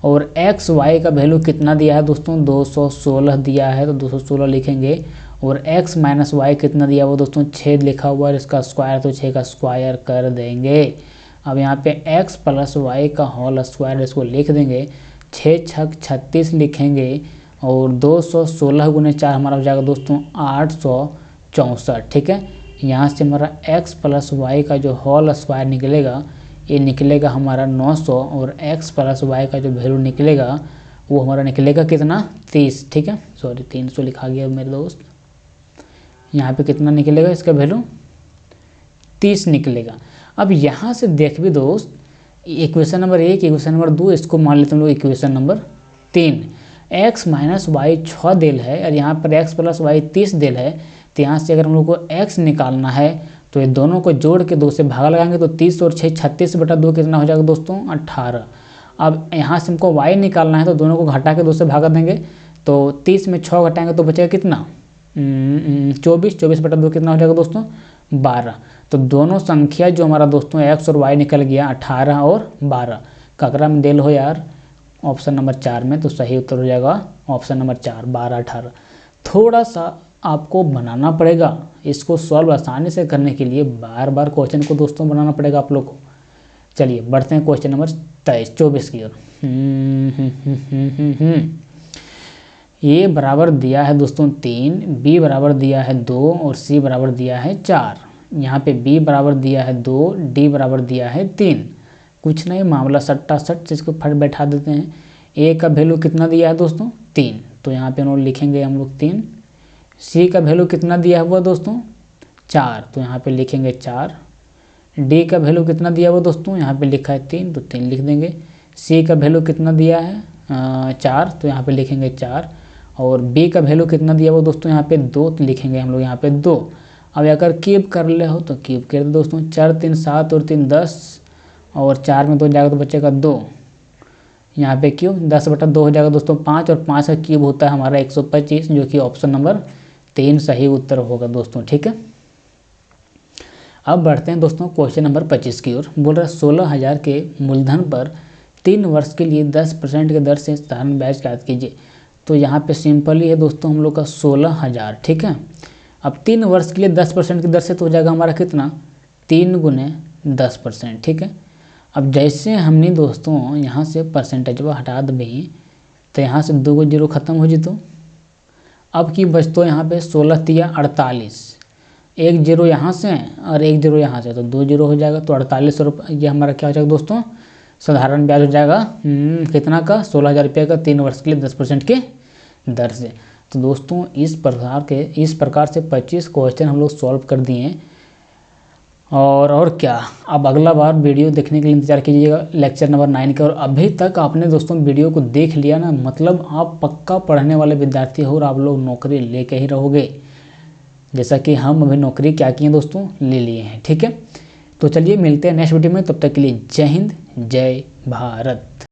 और x y का वैल्यू कितना दिया है दोस्तों, 216 दिया है, तो 216 लिखेंगे। और x माइनस वाई कितना दिया हुआ दोस्तों, 6 लिखा हुआ है, इसका स्क्वायर, तो 6 का स्क्वायर कर देंगे। अब यहाँ पे x प्लस वाई का होल स्क्वायर इसको लिख देंगे, 6 छक 36 लिखेंगे। और 216 गुने 4 हमारा हो जाएगा दोस्तों 864, ठीक है। यहाँ से हमारा x प्लस वाई का जो होल स्क्वायर निकलेगा, ये निकलेगा हमारा 900। और x प्लस वाई का जो वैल्यू निकलेगा वो हमारा निकलेगा कितना, 30, ठीक है। सॉरी 300 लिखा गया मेरे दोस्त। यहाँ पे कितना निकलेगा इसका वैल्यू, 30 निकलेगा। अब यहाँ से देख भी दोस्त, इक्वेशन नंबर 1, इक्वेशन नंबर 2, इसको मान लेते हैं हम लोग equation number 3। x minus y 6 देल है और यहाँ पर x प्लस वाई 30 देल है। तो यहाँ से अगर हम लोग को x निकालना है तो ये दोनों को जोड़ के 2 से भागा लगाएंगे, तो 30 और 6 36/2 कितना हो जाएगा दोस्तों, 18। अब यहाँ से हमको y निकालना है तो दोनों को घटा के 2 से भागा देंगे, तो 30 में 6 घटाएंगे तो बचेगा कितना, 24, 24/2 कितना हो जाएगा दोस्तों, 12। तो दोनों संख्या जो हमारा दोस्तों x और y निकल गया 18 और 12, ककरा में देल हो यार, ऑप्शन नंबर 4 में। तो सही उत्तर हो जाएगा ऑप्शन नंबर 4, 12 18। थोड़ा सा आपको बनाना पड़ेगा, इसको सॉल्व आसानी से करने के लिए बार बार क्वेश्चन को दोस्तों बनाना पड़ेगा आप लोग को। चलिए बढ़ते हैं क्वेश्चन नंबर 24 की ओर। ये बराबर दिया है दोस्तों 3, बी बराबर दिया है 2 और सी बराबर दिया है 4। यहाँ पे बी बराबर दिया है 2, डी बराबर दिया है 3। कुछ नहीं, मामला सट्टा सट, इसको फट बैठा देते हैं। ए का वैल्यू कितना दिया है दोस्तों, 3, तो यहाँ पे लिखेंगे हम लोग 3। सी का वैल्यू कितना दिया हुआ दोस्तों, 4, तो यहाँ पे लिखेंगे 4। डी का वैल्यू कितना दिया हुआ दोस्तों, यहाँ पे लिखा है 3, तो 3 लिख देंगे। सी का वैल्यू कितना दिया है, 4, तो यहाँ पे लिखेंगे 4। और बी का वैल्यू कितना दिया हुआ दोस्तों, यहाँ पे 2, तो लिखेंगे हम लोग यहाँ पे 2। अब अगर क्यूब कर ले हो तो क्यूब कर दो दोस्तों, 4 3 7 और 3 10, और 4 में 2 जाएगा तो बचेगा 2। यहाँ पे क्यूब 10/2 हो जाएगा दोस्तों 5, और 5 का क्यूब होता है हमारा 125, जो कि ऑप्शन नंबर 3 सही उत्तर होगा दोस्तों, ठीक है। अब बढ़ते हैं दोस्तों क्वेश्चन नंबर 25 की ओर। बोल रहा है 16,000 के मूलधन पर 3 वर्ष के लिए 10% के दर से साधारण ब्याज ज्ञात कीजिए। तो यहाँ पे सिंपल ही है दोस्तों हम लोग का 16,000, ठीक है। अब 3 वर्ष के लिए 10% की दर से तो हो जाएगा हमारा कितना, 3 गुने 10%, ठीक है। अब जैसे हमने दोस्तों यहाँ से परसेंटेज हटा दें तो यहाँ से 2 जीरो खत्म हो जितो। अब की बचतो यहाँ पे 16 तिया 48, 1 जीरो यहाँ से और 1 जीरो यहाँ से, तो 2 जीरो हो जाएगा। तो 48 रुपये ये हमारा क्या हो जाएगा दोस्तों, साधारण ब्याज हो जाएगा कितना का, 16,000 रुपये का 3 वर्ष के लिए 10% के दर से। तो दोस्तों इस प्रकार से 25 क्वेश्चन हम लोग सॉल्व कर दिए। और क्या, अब अगला बार वीडियो देखने के लिए इंतजार कीजिएगा लेक्चर नंबर 9 का। और अभी तक आपने दोस्तों वीडियो को देख लिया ना, मतलब आप पक्का पढ़ने वाले विद्यार्थी हो और आप लोग नौकरी लेके ही रहोगे, जैसा कि हम अभी नौकरी क्या किए दोस्तों, ले लिए हैं, ठीक है। तो चलिए मिलते हैं नेक्स्ट वीडियो में, तब तक के लिए जय हिंद जय भारत।